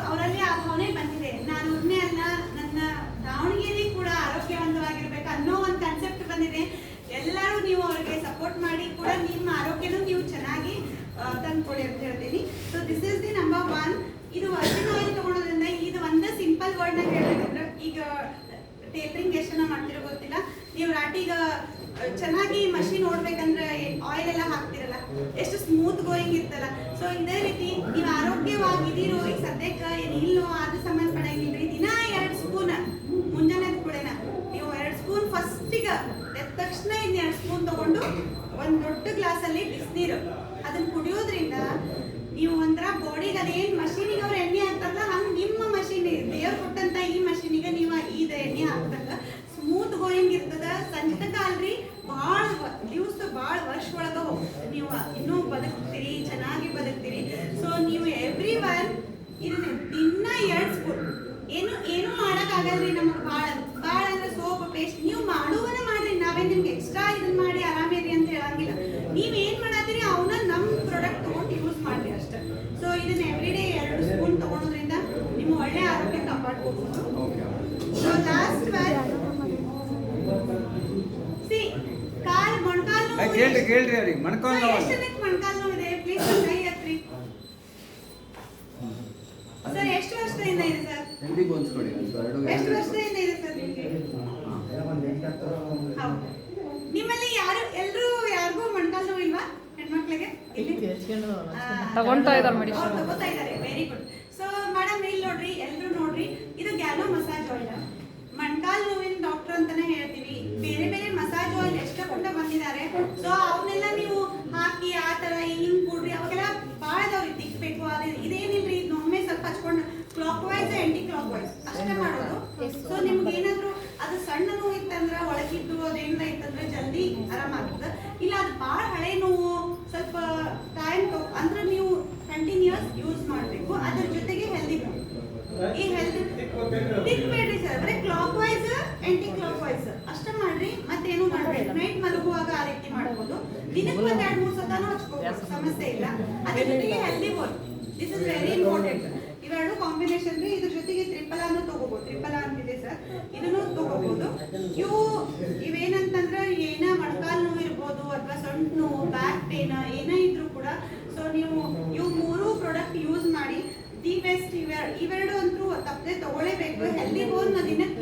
ಅವರಲ್ಲಿ ಆ ಭಾವನೆ ಬಂದಿದೆ. ನಾನು ಒಬ್ಬನೇ ಅಲ್ಲ, ನನ್ನ ದಾವಣಗೆರೆ ಕೂಡ ಆರೋಗ್ಯವಂತವಾಗಿರ್ಬೇಕು ಅನ್ನೋ ಒಂದು ಕಾನ್ಸೆಪ್ಟ್ ಬಂದಿದೆ. ಎಲ್ಲರೂ ನೀವು ಅವರಿಗೆ ಸಪೋರ್ಟ್ ಮಾಡಿ ಕೂಡ ನಿಮ್ಮ ಆರೋಗ್ಯನೂ ನೀವು ಚೆನ್ನಾಗಿ ತಂದ್ಕೊಡಿ ಅಂತ ಹೇಳ್ತೀನಿ. So this is the number 1. ಇದು ವರ್ಜಿನ್ ಆಯಿಲ್ ತಗೊಳೋದ್ರಿಂದ ಇದು ಒಂದೇ ಸಿಂಪಲ್ ವರ್ಡ್ನಾಗ ಹೇಳಬೇಕಂದ್ರೆ, ಈಗ ಟೇಪರಿಂಗ್ ಎಷ್ಟು ಮಾಡ್ತಿರೋ ಗೊತ್ತಿಲ್ಲ, ನೀವು ರಾಟಿಗ ಚೆನ್ನಾಗಿ ಮಷಿನ್ ಓಡ್ಬೇಕಂದ್ರೆ ಆಯಿಲ್ ಎಲ್ಲ ಹಾಕ್ತಿರಲ್ಲ, ಎಷ್ಟು ಸ್ಮೂತ್ ಗೋಯಿಂಗ್ ಇರ್ತಲ್ಲ. ಸೊ ಇದೇ ರೀತಿ ನೀವು ಆರೋಗ್ಯವಾಗಿದ್ದೀರೋ ಈಗ ಸದ್ಯಕ್ಕೆ ಏನು ಇಲ್ಲೋ ಅದು ಸಂಬಂಧಪಡಂಗಿಲ್ರಿ. ದಿನ 2 ಸ್ಪೂನ್ ಮುಂಜಾನೆ ಕೂಡೇನ ನೀವು 2 ಸ್ಪೂನ್ ಫಸ್ಟಿಗೆ ಎದ್ದ ತಕ್ಷಣ ಇನ್ನು 2 ಸ್ಪೂನ್ ತಗೊಂಡು ಒಂದು ದೊಡ್ಡ ಗ್ಲಾಸಲ್ಲಿ ಬಿಸಿನೀರು ಅದನ್ನ ಕುಡಿಯೋದ್ರಿಂದ ನೀವು ಒಂಥರ ಬಾಡಿಗೆ ಅದೇನು ಮಷೀನಿಗೆ ಅವ್ರು ಎಣ್ಣೆ ಹಾಕ್ತಾರಲ್ಲ ಹಂಗೆ ನಿಮ್ಮ ಮಷೀನ್ ದೇವ್ರು ಕೊಟ್ಟಂತ ಈ ಮಷೀನಿಗೆ ನೀವು ಇದು ಎಣ್ಣೆ ಹಾಕ್ದಾಗ ಸ್ಮೂತ್ ಗೋಯಿಂಗ್ ಇರ್ತದ. ಸಂಜೆತಕ ಅಲ್ರಿ ಭಾಳ ಭಾಳ ವರ್ಷ ಒಳಗೆ ಹೋಗ್ತದೆ, ನೀವು ಇನ್ನೂ ಬದುಕ್ತೀರಿ, ಚೆನ್ನಾಗಿ ಬದುಕ್ತೀರಿ. ಸೊ ನೀವು ಎವ್ರಿ ಒನ್ ಇದನ್ನ ದಿನ 2 ಸ್ಪೂನ್ ಏನು ಮಾಡೋಕ್ಕಾಗಲ್ರಿ ನಮಗೆ ಭಾಳ ಅಂದ್ರೆ ಸೋಪ್ ಪೇಸ್ಟ್ ನೀವು ಮಾಡುವನ ಮಾಡ್ರಿ. ನಾವೇನು ನಿಮ್ಗೆ ಎಕ್ಸ್ಟ್ರಾ ಇದನ್ನ ಮಾಡಿ ಆರಾಮಿರಿ ಅಂತ ಹೇಳಂಗಿಲ್ಲ. ನೀವೇನು ಮಾಡತ್ತೀರಿ ಅವನ್ನ ನಮ್ಮ ಪ್ರಾಡಕ್ಟ್ ತೊಗೊಂಡು ಯೂಸ್ ಮಾಡ್ರಿ ಅಷ್ಟೇ. ಸೊ ಇದನ್ನ ಎವ್ರಿ ಡೇ 2 ಸ್ಪೂನ್ ತಗೊಳೋದ್ರಿಂದ ನಿಮ್ಮ ಒಳ್ಳೆ ಆರೋಗ್ಯ ಕಾಪಾಡ್ಕೋಬಹುದು. ಸೊ ಲಾಸ್ಟ್ ಸಿ ಕಾಲ್ ಮೊಣಕಾಲು ನೋವು ಕೇಳ್ರಿ ಅವ್ರಿಗೆ ಮೊಣಕಾಲು ನೋವು ಮೊಣಕಾಲು ನೋವು ಇದೆ, ಪ್ಲೀಸ್ ಕೈ ಹತ್ರಿ ಸರ್. ಎಷ್ಟು ವರ್ಷದಿಂದ ಇದೆ ಸರ್? ಹೆಲ್ದಿ ಬೋನ್ಸ್ ಕೊಡಿ. ಎಷ್ಟು ವರ್ಷದಿಂದ ಇದೆ ಸರ್ ನಿಮಗೆ? ಹೌದು. ನಿಮ್ಮಲ್ಲಿ ಯಾರಿಗೂ ಮೊಣಕಾಲು ನೋವು ಇಲ್ವಾ ಹೆಣ್ಮಕ್ಳಿಗೆ? ತಗೊಂತಾ ಇದ್ದಾರೆ ಮೆಡಿಸಿನ್. ತಗೋತಾ ಇದ್ದಾರೆ, ವೆರಿ ಗುಡ್. ಸೊ ಮೇಡಮ್ ಇಲ್ಲಿ ನೋಡ್ರಿ, ಎಲ್ಲರೂ ನೋಡ್ರಿ, ಇದು ಗ್ಯಾಲೋ ಮಸಾಜ್ ಆಯಿಲ್. ಮೊಣಕಾಲು ನೋವಿನ ಡಾಕ್ಟರ್ ಅಂತಾನೆ ಹೇಳ್ತೀವಿ. ಬೇರೆ ಬೇರೆ ಮಸಾಜ್ ಆಯಿಲ್ ಎಷ್ಟೊಂದ ಬಂದಿದ್ದಾರೆ. ಸೊ ಅವನ್ನೆಲ್ಲ ನೀವು ಹಾಕಿ ಆ ತರ ಹಿಂಗ್ ಕೂಡ್ರಿ, ಅವಾಗೆಲ್ಲ ಭಾಳ ಅದಾವ್ರಿ ತಿಕ್ಬೇಕು. ಇದೇನಿಲ್ರಿ, ಇದು ಒಮ್ಮೆ ಸ್ವಲ್ಪ ಹಚ್ಕೊಂಡು clockwise anticlockwise ಅಷ್ಟೇ ಮಾಡೋದು. ಸೊ ನಿಮ್ಗೆ ಏನಾದ್ರು ಅದು ಸಣ್ಣ ನೋವು ಇತ್ತಂದ್ರೆ ಒಳಗಿದ್ದು ಅದೇನಿಲ್ಲ ಇತ್ತಂದ್ರೆ ಜಲ್ದಿ ಆರಾಮಾಗ್ತದೆ. ಇಲ್ಲ ಅದು ಭಾಳ ಹಳೆ ನೋವು ಸ್ವಲ್ಪ ಟೈಮ್ ಅಂದ್ರೆ ನೀವು ಕಂಟಿನ್ಯೂಸ್ ಯೂಸ್ ಮಾಡಬೇಕು. ಅದ್ರ ಜೊತೆಗೆ ಹೆಲ್ದಿ ಈ ಹೆಲ್ದಿ ತಿಕ್ಬೇಡ್ರಿ ಸರ್, ಬರೀ clockwise anticlockwise ಅಷ್ಟೇ ಮಾಡ್ರಿ. ಮತ್ತೇನು ಮಾಡ್ಬೇಡಿ. ನೈಟ್ ಮಲಗುವಾಗ ಆ ರೀತಿ ಮಾಡ್ಬೋದು. ದಿನಕ್ಕೆ 2-3 ಸತನೂ ಹಚ್ಕೋಬಹುದು, ಸಮಸ್ಯೆ ಇಲ್ಲ. ಅದ್ರ ಜೊತೆಗೆ healthy bowl, this is very important. ಇವೆರಡು ಕಾಂಬಿನೇಷನ್ ರೀ. ಇದ್ರ ಜೊತೆಗೆ ತ್ರಿಫಲ ತಗೋಬಹುದು. ತ್ರಿಫಲ ಅಂತಿದೆ ಸರ್, ಇದನ್ನು ತಗೋಬಹುದು. ಇವೇನಂತಂದ್ರೆ ಏನ ಮೊಣಕಾಲು ನೋವು ಇರ್ಬೋದು ಅಥವಾ ಸೊಂಟ ನೋವು, ಬ್ಯಾಕ್ ಪೇನ್ ಏನೇ ಇದ್ರೂ ಕೂಡ ಸೊ ನೀವು ಇವು 3 ಪ್ರಾಡಕ್ಟ್ ಯೂಸ್ ಮಾಡಿ ದಿ ಬೆಸ್ಟ್. ಇವೆರಡು ಅಂತೂ ತಪ್ಪದೆ ತಗೊಳ್ಳೇಬೇಕು. ಹೆಲ್ದಿ ಬೋನ್ ದಿನಕ್ಕೆ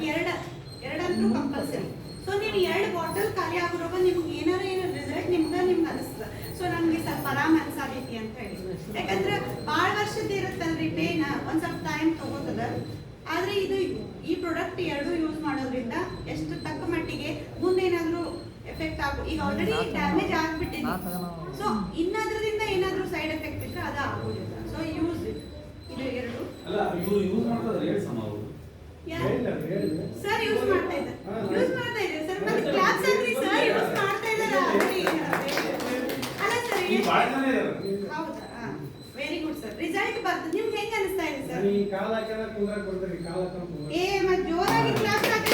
2 ಅಂತೂ ಕಂಪಲ್ಸರಿ. ಸೊ ನೀವು 2 ಬಾಟಲ್ ಖಾಲಿ ಆಗಿರೋವಾಗ ನಿಮ್ಗೆ ಏನಾರು ರಿಸಲ್ಟ್ ನಿಮ್ಗೆ ಅನಿಸ್ತದೆ. ಸೊ ನಮ್ಗೆ ಸ್ವಲ್ಪ ಆರಾಮ್ ಅನ್ಸಾಗೈತಿ ಅಂತ ಹೇಳಿ. ಯಾಕಂದ್ರೆ ಭಾಳ ವರ್ಷದ ಇರುತ್ತಲ್ರಿ ಪೇನ್, ಒಂದ್ ಸ್ವಲ್ಪ ಟೈಮ್ ತಗೋತದ. ಆದ್ರೆ ಈ ಪ್ರಾಡಕ್ಟ್ 2 ಯೂಸ್ ಮಾಡೋದ್ರಿಂದ ಎಷ್ಟು ತಕ್ಕ ಮಟ್ಟಿಗೆ ಮುಂದೇನಾದ್ರೂ ಎಫೆಕ್ಟ್ ಈಗ ಆಲ್ರೆಡಿ ಡ್ಯಾಮೇಜ್ ಆಗ್ಬಿಟ್ಟಿದೆ. ಸೊ ಇನ್ನದ್ರಿಂದ ಏನಾದ್ರೂ ಸೈಡ್ ಎಫೆಕ್ಟ್ ಇದ್ರೆ ಅದು ಆಗೋದಿಲ್ಲ. ಸೊ ಯೂಸ್ ಇದು 2 ಅಲ್ಲ ಇವರು ಯೂಸ್ ಮಾಡ್ತಾರೆ ರೇಟ್ ಸಮ ಅವರು ಸರ್ ಯೂಸ್ ಮಾಡ್ತಾ ಇದ್ದಾರೆ ಸರ್. ಮತ್ತೆ ಕ್ಲಾಸ್ ಆಗ್ಲಿ ಸರ್ ಯೂಸ್ ಮಾಡ್ತಾ ಇದ್ದಾರೆ. ಅಲ್ಲ ಸರ್ ಈ ಭಾಳ ಜನ ಇದ್ದಾರೆ. ಹೌದಾ? Very good sir. ರಿಸಲ್ಟ್ ಬರ್ತದೆ. ನಿಮ್ಗೆ ಹೆಂಗ ಅನಿಸ್ತಾ ಇದೆ ಸರ್? ಈ ಕಾಲ ಹಾಕಿದ್ರೆ ಕುಂದ್ರಕ್ಕೆ ಕೊಡ್ತೀರಿ, ಕಾಲ ಹಾಕೊಂಡು ಏ ಮತ್ತೆ ಜೋರಾಗಿ ಕ್ಲಾಸ್ ಹಾಕಿ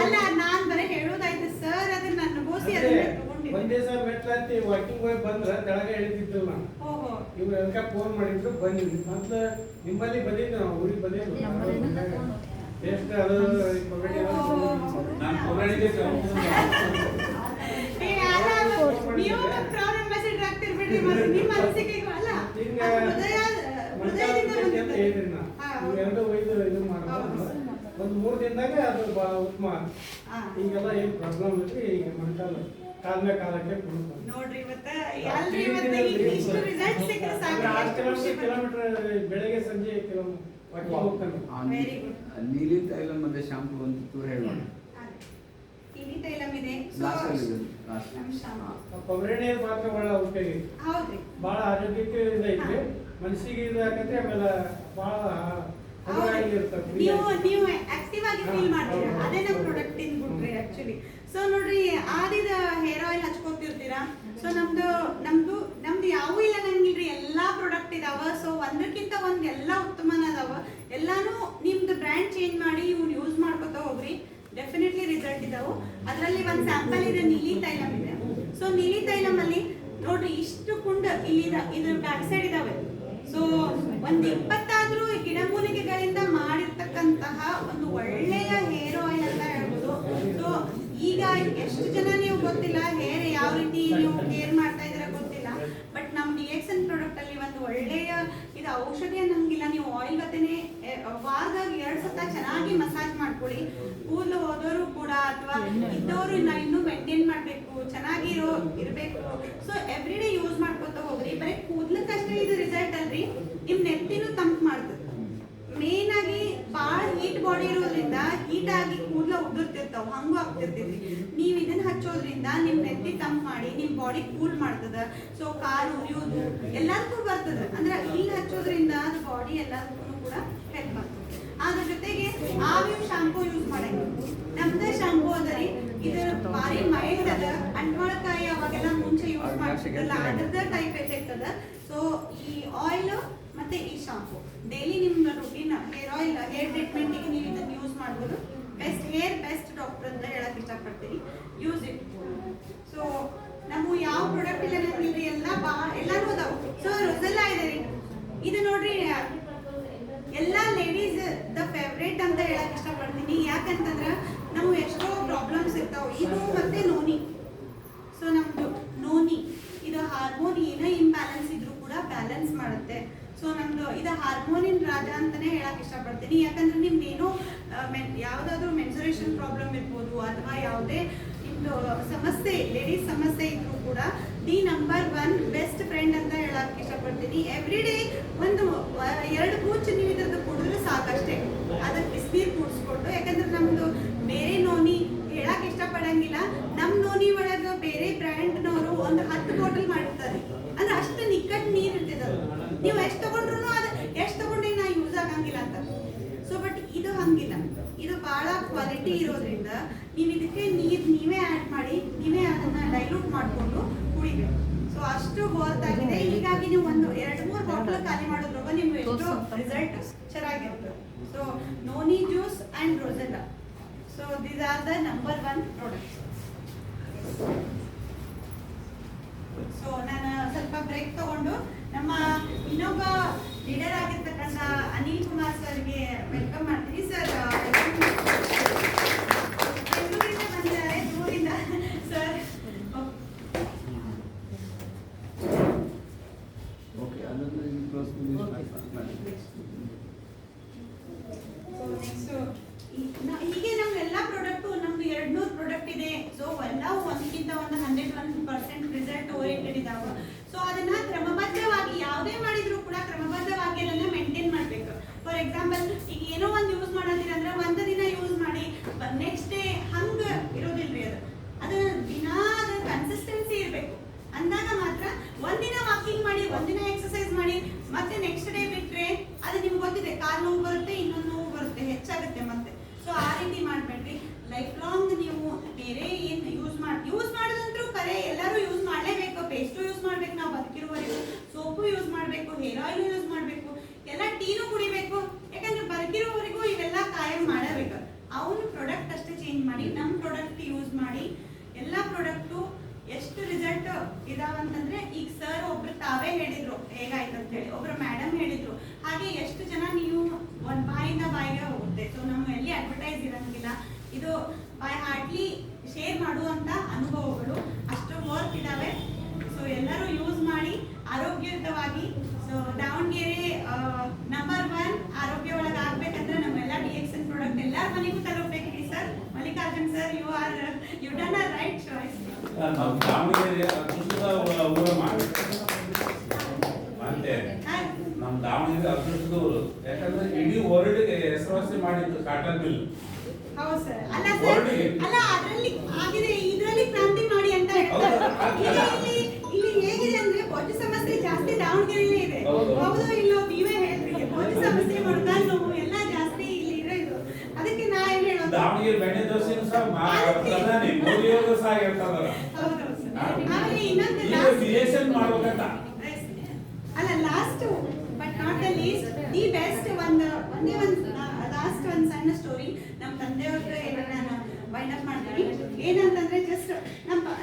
ಅಲ್ಲ, ನಾನ್ ಬರೀ ಹೇಳೋದಾಯ್ತು ಸರ್. ಅದನ್ನ ಅನುಭವಿಸಿ ಅದನ್ನ ತಗೊಂಡಿದ್ದೆ. ಒಂದೇ ಸಲ ಮೆಟ್ಲತ್ತಿ ವಾಕಿಂಗ್ ಹೋಗಿ ಬಂದ್ರೆ ಕೆಳಗೆ ಇಳಿತಿದ್ದಿಲ್ಲ ನಾನು. ಓಹೋ, ಇವ್ರು ಅದಕ್ಕೆ ಫೋನ್ ಮಾಡಿದ್ರು, ಬಂದಿದ್ವಿ. ಮೊದ್ಲು ನಿಮ್ಮಲ್ಲಿ ಬಂದಿದ್ದು, ನಾವು ಊರಿಗೆ ಬಂದಿದ್ದು. ಎಷ್ಟು ಅದು ನಾನು ಕೊರಳಿಗೆ ನೀವು ಕ್ರೌನ್ ಅಂಬಾಸಿಡರ್ ಆಗ್ತಿರ್ಬಿಡ್ರಿ. ಮತ್ತೆ ನಿಮ್ಮ ಅನಿಸಿಕೆಗಳು ಅಲ್ಲ, ಹೃದಯದಿಂದ ಬಂದಿದೆ. ಎರಡು ಒಯ್ದು ಇದು ಮಾಡ್ಬೋದು. ಒಂದು 3 ದಿನದಾಗ ಅದು ಭಾಳ ಉತ್ತಮ. ಈಗೆಲ್ಲ ಏನು ಪ್ರಾಬ್ಲಮ್ ಇಲ್ರಿ. ಈಗ ಮೊಣಕಾಲು ಕಾಲಕ್ಕೆ ಕೊಡ್ತಾರೆ ನೋಡ್ರಿ. ಇವತ್ತು ಎಲ್ರಿ ಇವತ್ತು ಇಷ್ಟು ರಿಸಲ್ಟ್ ಸಿಕ್ಕರೆ ಸಾಕು. 6 ಕಿಲೋಮೀಟರ್ ಬೆಳಗ್ಗೆ ಸಂಜೆ ವಾಕಿಂಗ್ ಹೋಗ್ತಾನೆ. Very good. ನೀಲಿ ತೈಲ ಮತ್ತೆ ಶಾಂಪೂ ಒಂದು ಚೂರು ಹೇಳಿ. ಇಲಿ ತೈಲಂ ಇದೆ. ಲಾಸ್ಟ್ ಅಲ್ಲಿ ಕೊಬ್ಬರಿ ನೀರು ಮಾತ್ರ ಭಾಳ ಉಪಯೋಗ. ಹೌದ್ರಿ, ಭಾಳ ಆರೋಗ್ಯಕ್ಕೆ ಇದೈತಿ, ಮನಸ್ಸಿಗೆ ಇದಾಗತ್ತೆ. ಆಮೇಲೆ ಭಾಳ ನೀವು ಆಕ್ಟಿವ್ ಆಗಿ ಫೀಲ್ ಮಾಡ್ತೀರಾ. ಅದೇ ನಮ್ಮ ಪ್ರಾಡಕ್ಟ್ ಇಂದ ಬಿಟ್ರಿ ಆಕ್ಚುಲಿ. ಸೊ ನೋಡ್ರಿ, ಆದಿದ ಹೇರ್ ಆಯಿಲ್ ಹಚ್ಕೊತಿರ್ತೀರಾ. ಸೊ ನಮ್ದು ಯಾವೂ ಇಲ್ಲ ನಂಗಿಲ್ರಿ, ಎಲ್ಲಾ ಪ್ರಾಡಕ್ಟ್ ಇದಾವ. ಸೊ ಒಂದಕ್ಕಿಂತ ಒಂದ್ ಎಲ್ಲಾ ಉತ್ತಮನ ಅದಾವ. ಎಲ್ಲಾನು ನಿಮ್ದು ಬ್ರ್ಯಾಂಡ್ ಚೇಂಜ್ ಮಾಡಿ ಇವ್ನು ಯೂಸ್ ಮಾಡ್ಕೊತಾ ಹೋಗ್ರಿ, ಡೆಫಿನೆಟ್ಲಿ ರಿಸಲ್ಟ್ ಇದಾವು. ಅದರಲ್ಲಿ ಒಂದು ಸ್ಯಾಂಪಲ್ ಇದೆ, ನೀಲಿ ತೈಲಂ ಇದೆ. ಸೊ ನೀಲಿ ತೈಲಂ ಅಲ್ಲಿ ನೋಡ್ರಿ ಇಷ್ಟು ಕುಂಡ ಇಲ್ಲಿ ಇದ್ರ ಬ್ಯಾಕ್ ಸೈಡ್ ಇದಾವೆ. ಸೊ ಒಂದು 20 ಗಿಡಮೂಲಿಕೆಗಳಿಂದ ಮಾಡಿರ್ತಕ್ಕಂತಹ ಒಂದು ಒಳ್ಳೆಯ ಹೇರ್ ಆಯಿಲ್ ಅಂತ ಹೇಳ್ಬೋದು. ಸೊ ಈಗ ಎಷ್ಟು ಜನ ನೀವು ಗೊತ್ತಿಲ್ಲ ಹೇರ್ ಯಾವ ರೀತಿ ನೀವು ಕೇರ್ ಮಾಡ್ತಾ ಇದ್ದೀರಾ ಗೊತ್ತಿಲ್ಲ. ಬಟ್ ನಮ್ಮ DXN ಪ್ರಾಡಕ್ಟ್ ಅಲ್ಲಿ ಒಂದು ಒಳ್ಳೆಯ ಇದು ಔಷಧಿ ಅನ್ನಂಗಿಲ್ಲ, ನೀವು ಆಯಿಲ್ ಗತೆನೆ ವಾರದಾಗ 2 ಸತ ಚೆನ್ನಾಗಿ ಮಾಡ್ಕೊಳ್ಳಿ. ಕೂದಲು ಹೋದವರು ಕೂಡ ಅಥವಾ ಇದ್ದವರು ಇನ್ನೂ ಮೇಂಟೈನ್ ಮಾಡಬೇಕು, ಇರಬೇಕು. ಸೊ ಎವ್ರಿ ಡೇ ಯೂಸ್ ಮಾಡ್ಕೊತ ಹೋಗ್ರಿ. ಬರೀ ಕೂದ್ಲಕ್ಕಷ್ಟೇ ಇದು ರಿಸಲ್ಟ್ ಅಲ್ರಿ, ನಿಮ್ ನೆತ್ತಿನೂ ತಂಪು ಮಾಡ್ತದೆ. ಮೇನ್ ಆಗಿ ಬಾಳ ಹೀಟ್ ಬಾಡಿ ಇರೋದ್ರಿಂದ ಹೀಟ್ ಆಗಿ ಕೂದಲ ಉದುರ್ತಿರ್ತಾವ, ಹಂಗೂ ಆಗ್ತಿರ್ತೈತಿ. ನೀವ್ ಇದನ್ನ ಹಚ್ಚೋದ್ರಿಂದ ನಿಮ್ ನೆತ್ತಿ ತಂಪು ಮಾಡಿ ನಿಮ್ ಬಾಡಿ ಕೂಲ್ ಮಾಡ್ತದ. ಸೊ ಕಾಲು ಉರಿಯೋದು ಎಲ್ಲದಕ್ಕೂ ಬರ್ತದ. ಅಂದ್ರೆ ಇಲ್ಲಿ ಹಚ್ಚೋದ್ರಿಂದ ಅದು ಬಾಡಿ ಎಲ್ಲದಕ್ಕೂ ಕೂಡ ಹೆಲ್ಪ್ ಆಗ್ತದೆ. ಅದ್ರ ಜೊತೆಗೆ ಆವಿವ್ ಶಾಂಪೂ ಯೂಸ್ ಮಾಡಂಗಿಲ್ಲ. ನಮ್ದ ಶಾಂಪೂ ಅದರಿ, ಇದು ಭಾರಿ ಮೈಲ್ಡ್ ಅದ. ಅಂಟ್ವಾಳಕಾಯಿ ಅವಾಗೆಲ್ಲ ಮುಂಚೆ ಯೂಸ್ ಮಾಡ್ತಿದ್ದಲ್ಲ, ಅದ್ರದ ಟೈಪ್ ಎಫೆಕ್ಟ್ ಅದ. ಸೊ ಈ ಆಯಿಲ್ ಮತ್ತೆ ಈ ಶಾಂಪೂ ಡೈಲಿ ನಿಮ್ಮ ರುಟೀನ್ ಹೇರ್ ಆಯಿಲ್, ಹೇರ್ ಟ್ರೀಟ್ಮೆಂಟಿಗೆ ನೀವು ಇದನ್ನ ಯೂಸ್ ಮಾಡ್ಬೋದು. ಬೆಸ್ಟ್ ಹೇರ್ ಬೆಸ್ಟ್ ಡಾಕ್ಟರ್ ಅಂತ ಹೇಳಕ್ ಇಷ್ಟಪಡ್ತೀನಿ. Use it. ಸೊ ನಾವು ಯಾವ ಪ್ರಾಡಕ್ಟ್ ಇಲ್ಲ ನಮ್ಗೆ ಎಲ್ಲಾನು ಅದಾವ. ಸೊ ರೊಸೆಲ್ಲಾ ಇದೆ ರೀ, ಇದು ನೋಡ್ರಿ ಎಲ್ಲಾ ಲೇಡೀಸ್ ದ ಫೇವ್ರೇಟ್ ಅಂತ ಹೇಳಕ್ ಇಷ್ಟಪಡ್ತೀನಿ. ಯಾಕಂತಂದ್ರ ನಾವು ಎಷ್ಟೋ ಪ್ರಾಬ್ಲಮ್ಸ್ ಇರ್ತಾವ. ಇದು ಮತ್ತೆ ನೋನಿ. ಸೊ ನಮ್ದು ನೋನಿ ಇದು ಹಾರ್ಮೋನ್ ಏನೋ ಇಂಬ್ಯಾಲೆನ್ಸ್ ಇದ್ರೂ ಕೂಡ ಬ್ಯಾಲೆನ್ಸ್ ಮಾಡುತ್ತೆ. ಸೊ ನಮ್ದು ಇದು ಹಾರ್ಮೋನಿನ್ ರಾಜ ಅಂತಾನೆ ಹೇಳಕ್ ಇಷ್ಟಪಡ್ತೀನಿ. ಯಾಕಂದ್ರೆ ನಿಮ್ದು ಏನೋ ಯಾವ್ದಾದ್ರು ಮೆನ್ಸುರೇಷನ್ ಪ್ರಾಬ್ಲಮ್ ಇರ್ಬೋದು ಅಥವಾ ಯಾವುದೇ ನಿಮ್ದು ಸಮಸ್ಯೆ, ಲೇಡೀಸ್ ಸಮಸ್ಯೆ ಇದ್ರೂ ಕೂಡ ದಿ ನಂಬರ್ 1 ಬೆಸ್ಟ್ ಫ್ರೆಂಡ್ ಅಂತ ಹೇಳಕ್ ಇಷ್ಟಪಡ್ತೀನಿ. ಎವ್ರಿ ಡೇ ಒಂದು 2 ಬೂಚ್ ನೀವು ಇದ್ರದ್ದು ಕುಡಿದ್ರೆ ಸಾಕಷ್ಟೇ. ಅದಕ್ಕೆ ಬಿಸಿನೀರು ಕುಡಿಸ್ಕೊಟ್ಟು, ಯಾಕಂದ್ರೆ ನಮ್ದು ಬೇರೆ ನೋನಿ ಹೇಳಕ್ ಇಷ್ಟಪಡಂಗಿಲ್ಲ. ನಮ್ ನೋನಿ ಒಳಗ ಬೇರೆ ಬ್ರ್ಯಾಂಡ್ನವರು ಒಂದು 10 ಬಾಟಲ್ ಮಾಡಿರ್ತಾರೆ. ಅಂದ್ರೆ ಅಷ್ಟು ನಿಕ್ಕಟ್ಟು ನೀರ್ ಇರ್ತದ. ನೀವು ಎಷ್ಟು ತಗೊಂಡ್ರು ಅದು ಎಷ್ಟು ತಗೊಂಡ್ರೆ ನಾ ಯೂಸ್ ಆಗಂಗಿಲ್ಲ ಅಂತ. ಸೊ ಬಟ್ ಇದು ಹಂಗಿಲ್ಲ. ಇದು ಬಹಳ ಕ್ವಾಲಿಟಿ ಇರೋದ್ರಿಂದ ನೀವು ಇದಕ್ಕೆ ನೀವೇ ಆಡ್ ಮಾಡಿ ನೀವೇ ಅದನ್ನ ಡೈಲ್ಯೂಟ್ ಮಾಡ್ಕೊಂಡು ಕುಡಿಬೇಕು. ಸೊ ಅಷ್ಟು ಹೊರತಾಗಿದೆ. ಹೀಗಾಗಿ ನೀವು ಒಂದು 2-3 ಬಾಟಲ್ ಖಾಲಿ ಮಾಡೋದ್ರೊಳಗ ನಿಮ್ಗೆ ಎಷ್ಟೋ ರಿಸಲ್ಟ್ ಚೆನ್ನಾಗಿರುತ್ತೆ. So noni juice and Rosella. So these are the number 1 products. So ನಾನು ಸ್ವಲ್ಪ ಬ್ರೇಕ್ ತಗೊಂಡು ನಮ್ಮ ಇನ್ನೊಬ್ಬ ಲೀಡರ್ ಆಗಿರ್ತಕ್ಕಂಥ ಅನಿಲ್ ಕುಮಾರ್ ಸರ್ಗೆ ವೆಲ್ಕಮ್ ಮಾಡ್ತೀನಿ. ಸರ್ ಬೆಂಗಳೂರಿಂದ ಬಂದಿದ್ದಾರೆ, ದೂರಿಂದ. ಸರ್ ಓಕೆ, ಅದನ್ನು ಕ್ಲೋಸ್ ಹೀಗೆ ನಮ್ಗೆಲ್ಲ ಪ್ರಾಡಕ್ಟು ನಮ್ದು 200 ಪ್ರಾಡಕ್ಟ್ ಇದೆ. ಸೊ ಎಲ್ಲವೂ ಒಂದಕ್ಕಿಂತ ಒಂದು 101% ರಿಸಲ್ಟ್ ಓರಿಯೆಂಟೆಡ್ ಇದಾವ. ಸೊ ಅದನ್ನ ಕ್ರಮಬದ್ಧವಾಗಿ ಯಾವುದೇ ಮಾಡಿದ್ರು ಕೂಡ ಕ್ರಮಬದ್ಧವಾಗಿ ಅದನ್ನ ಮೇಂಟೈನ್ ಮಾಡ್ಬೇಕು. ಫಾರ್ ಎಕ್ಸಾಂಪಲ್ ಈಗ ಏನೋ ಒಂದು ಯೂಸ್ ಮಾಡೋದಿಲ್ಲ ಅಂದ್ರೆ ಒಂದು ದಿನ ಯೂಸ್ ಮಾಡಿ ನೆಕ್ಸ್ಟ್ ಡೇ ಹಂಗ ಇರೋದಿಲ್ರಿ. ಅದು ದಿನಾ ಅದು ಕನ್ಸಿಸ್ಟೆನ್ಸಿ ಇರಬೇಕು. ಅಂದಾಗ ಮಾತ್ರ ಒಂದಿನ ವಾಕಿಂಗ್ ಮಾಡಿ, ಒಂದಿನ ಎಕ್ಸರ್ಸೈಸ್ ಮಾಡಿ, ಮತ್ತೆ ನೆಕ್ಸ್ಟ್ ಡೇ ಬಿಟ್ರೆ ಅದು ನಿಮ್ಗೆ ಗೊತ್ತಿದೆ, ಕಾಲು ನೋವು ಬರುತ್ತೆ, ಇನ್ನೊಂದು ನೋವು ಬರುತ್ತೆ, ಹೆಚ್ಚಾಗುತ್ತೆ ಮತ್ತೆ. ಸೊ ಆ ರೀತಿ ಮಾಡ್ಬೇಡ್ರಿ. ಲೈಫ್ ಲಾಂಗ್ ನೀವು ಬೇರೆ ಏನು ಯೂಸ್ ಮಾಡೋದಂತೂ ಕರೆ ಎಲ್ಲರೂ ಯೂಸ್ ಮಾಡಲೇಬೇಕು. ಪೇಸ್ಟು ಯೂಸ್ ಮಾಡ್ಬೇಕು, ನಾವು ಬದುಕಿರುವವರೆಗೂ ಸೋಪು ಯೂಸ್ ಮಾಡಬೇಕು, ಹೇರ್ ಆಯಿಲ್ ಯೂಸ್ ಮಾಡಬೇಕು, ಎಲ್ಲ ಟೀನು ಕುಡಿಬೇಕು. ಯಾಕಂದ್ರೆ ಬದುಕಿರುವವರೆಗೂ ಇವೆಲ್ಲ ಕಾಯಂ ಮಾಡಬೇಕು. ಅವನು ಪ್ರಾಡಕ್ಟ್ ಅಷ್ಟೇ ಚೇಂಜ್ ಮಾಡಿ ನಮ್ಮ ಪ್ರಾಡಕ್ಟ್ ಯೂಸ್ ಮಾಡಿ. ಎಲ್ಲ ಪ್ರಾಡಕ್ಟು ಎಷ್ಟು ರಿಸಲ್ಟ್ ಇದಾವಂತಂದ್ರೆ ಈಗ ಸರ್ ಒಬ್ರು ತಾವೇ ಹೇಳಿದ್ರು ಹೇಗಾಯ್ತು ಅಂತ ಹೇಳಿ, ಒಬ್ರು ಮೇಡಮ್ ಹೇಳಿದ್ರು. ಹಾಗೆ ಎಷ್ಟು ಜನ ನೀವು ಒಂದು ಬಾಯಿಂದ ಬಾಯಿಗೆ ಹೋಗುತ್ತೆ. ಸೊ ನಮ್ಮ ಎಲ್ಲಿ ಅಡ್ವರ್ಟೈಸ್ ಇರಂಗಿಲ್ಲ. ಇದು ಬೈ ಹಾರ್ಟ್ಲಿ ಶೇರ್ ಮಾಡುವಂತ ಅನುಭವಗಳು ಅಷ್ಟು ವರ್ಕ್ ಇದಾವೆ. ಸೊ ಎಲ್ಲರೂ ಯೂಸ್ ಮಾಡಿ ಆರೋಗ್ಯಯುತವಾಗಿ. ಸೊ ದಾವಣಗೆರೆ ನಂಬರ್ 1 ಆರೋಗ್ಯ ಒಳಗೆ ಆಗ್ಬೇಕಂದ್ರೆ ನಮ್ಮೆಲ್ಲ DXN ಪ್ರಾಡಕ್ಟ್ ಎಲ್ಲರ ಮನೆಗೂ ತಲುಪಬೇಕ್ರಿ. Sir Mallikarjun sir, you done a right choice. ನಾವು ದಾವಣಗೆರೆ ಅದೃಷ್ಟದ ಊರಮ್ಮ ಮತ್ತೆ ನಮ್ಮ ದಾವಣಗೆರೆ ಅದೃಷ್ಟದವರು. ಯಾಕಂದ್ರೆ ಇಡೀ ವರ್ಲ್ಡ್ಗೆ ಹೆಸರುವಾಸಿ ಮಾಡಿದ್ದು ಕಾಟನ್ ಮಿಲ್. ಹೌದು ಸರ್. ಅಲ್ಲ ಸರ್, ಅಲ್ಲ ಅದರಲ್ಲಿ ಆಗಿದೆ, ಇದರಲ್ಲಿ ಕ್ರಾಂತಿ ಮಾಡಿ ಅಂತ ಹೇಳ್ತಾರೆ. ಇಲ್ಲಿ ಹೇಗಿದೆ ಅಂದ್ರೆ ಬೊಜ್ಜು ಸಮಸ್ಯೆ ಜಾಸ್ತಿ ದಾವಣಗೆರೆಯಲ್ಲೇ ಇದೆ. ಹೌದು ಇಲ್ಲೋ ನೀವೇ ಹೇಳ್ರಿ. ಬೊಜ್ಜು ಸಮಸ್ಯೆ ಮೊಣಕಾಲು ನೋವು ಎಲ್ಲ ಜಾಸ್ತಿ ಇಲ್ಲಿ ಇರೋದು. ಅದಕ್ಕೆ ನಾ ಏನ್ ಹೇಳೋದು, ದಾವಣಗೆರೆ ಬೆಣ್ಣೆ ದೋಸೆನೂ ಸಹ ಪ್ರಧಾನಿ ಮೋದಿಯವರು ಸಹ ಹೇಳ್ತಾರ. ಹೌದೌದು ಸರ್. ಆಮೇಲೆ ಇನ್ನೊಂದು ಮಾಡ್ಬೇಕಂತ ಅಲ್ಲ, last but not the least, the best ಒಂದೇ ಒಂದು ಲಾಸ್ಟ್ ಒಂದು ಸಣ್ಣ ಸ್ಟೋರಿ ನಮ್ಮ ತಂದೆಯವ್ರದ್ದು ಏನೋ ನಾನು ವೈಂಡ್ ಅಪ್ ಮಾಡ್ತೀನಿ. ಏನಂತಂದ್ರೆ ಜಸ್ಟ್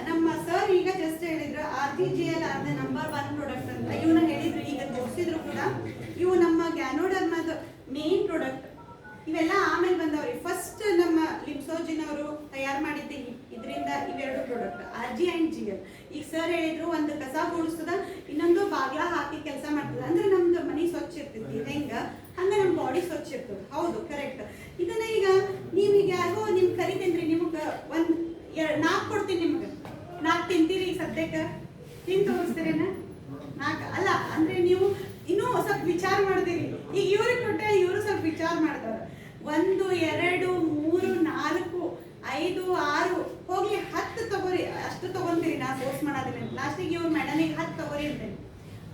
ನಮ್ಮ ಸರ್ ಈಗ ಜಸ್ಟ್ ಹೇಳಿದ್ರು RGGL R the number 1 product ಅಂತ. ಇವನ್ನ ಹೇಳಿದ್ರು, ಈಗ ತೋರಿಸಿದ್ರು ಕೂಡ. ಇವು ನಮ್ಮ ಗ್ಯಾನೋಡರ್ಮದ ಮೇನ್ ಪ್ರಾಡಕ್ಟ್. ಇವೆಲ್ಲ ಆಮೇಲೆ ಬಂದವ್ರಿ. ಫಸ್ಟ್ ನಮ್ಮ ಲಿಪ್ಸೋಜಿನ್ ಅವರು ತಯಾರು ಮಾಡಿದ್ದೆ ಇದರಿಂದ ಇವೆರಡು ಪ್ರಾಡಕ್ಟ್ RG and GL. ಈಗ ಸರ್ ಹೇಳಿದ್ರು ಒಂದು ಕಸ ಗುಡಿಸ್ತದ, ಇನ್ನೊಂದು ಬಾಗ್ಲ ಹಾಕಿ ಕೆಲಸ ಮಾಡ್ತದ. ಅಂದ್ರೆ ನಮ್ದು ಮನಿ ಸ್ವಚ್ಛ ಇರ್ತೈತಿ ಹೆಂಗ ಹಂಗ ನಮ್ಮ ಬಾಡಿ ಸ್ವಚ್ಛ ಇರ್ತದೆ. ಹೌದು, ಕರೆಕ್ಟ್. ಇದನ್ನ ಈಗ ನೀವು 4 ಕೊಡ್ತೀನಿ ನಿಮ್ಗೆ. 4 ತಿಂತೀರಿ ಈಗ ಸದ್ಯಕ್ಕೆ? ತಿಂದು ತೋರಿಸ್ತೀರೇನ? 4 ಅಲ್ಲ ಅಂದ್ರೆ ನೀವು ಇನ್ನೂ ಸ್ವಲ್ಪ ವಿಚಾರ ಮಾಡ್ತೀರಿ. ಈಗ ಇವ್ರಿಗೆ ಕೊಟ್ಟರೆ ಇವರು ಸ್ವಲ್ಪ ವಿಚಾರ ಮಾಡ್ತಾರೆ. 1 2 3 4 5 6 ಹೋಗ್ಲಿ 10 ತಗೋರಿ, ಅಷ್ಟು ತಗೊಂತೀರಿ. ನಾ ಫೋರ್ಸ್ ಮಾಡೋದಿಲ್ಲ. ಲಾಸ್ಟಿಗೆ ಇವ್ರು ಮೇಡಮಿಗೆ 10 ತಗೋರಿ ಅಂತೇನೆ.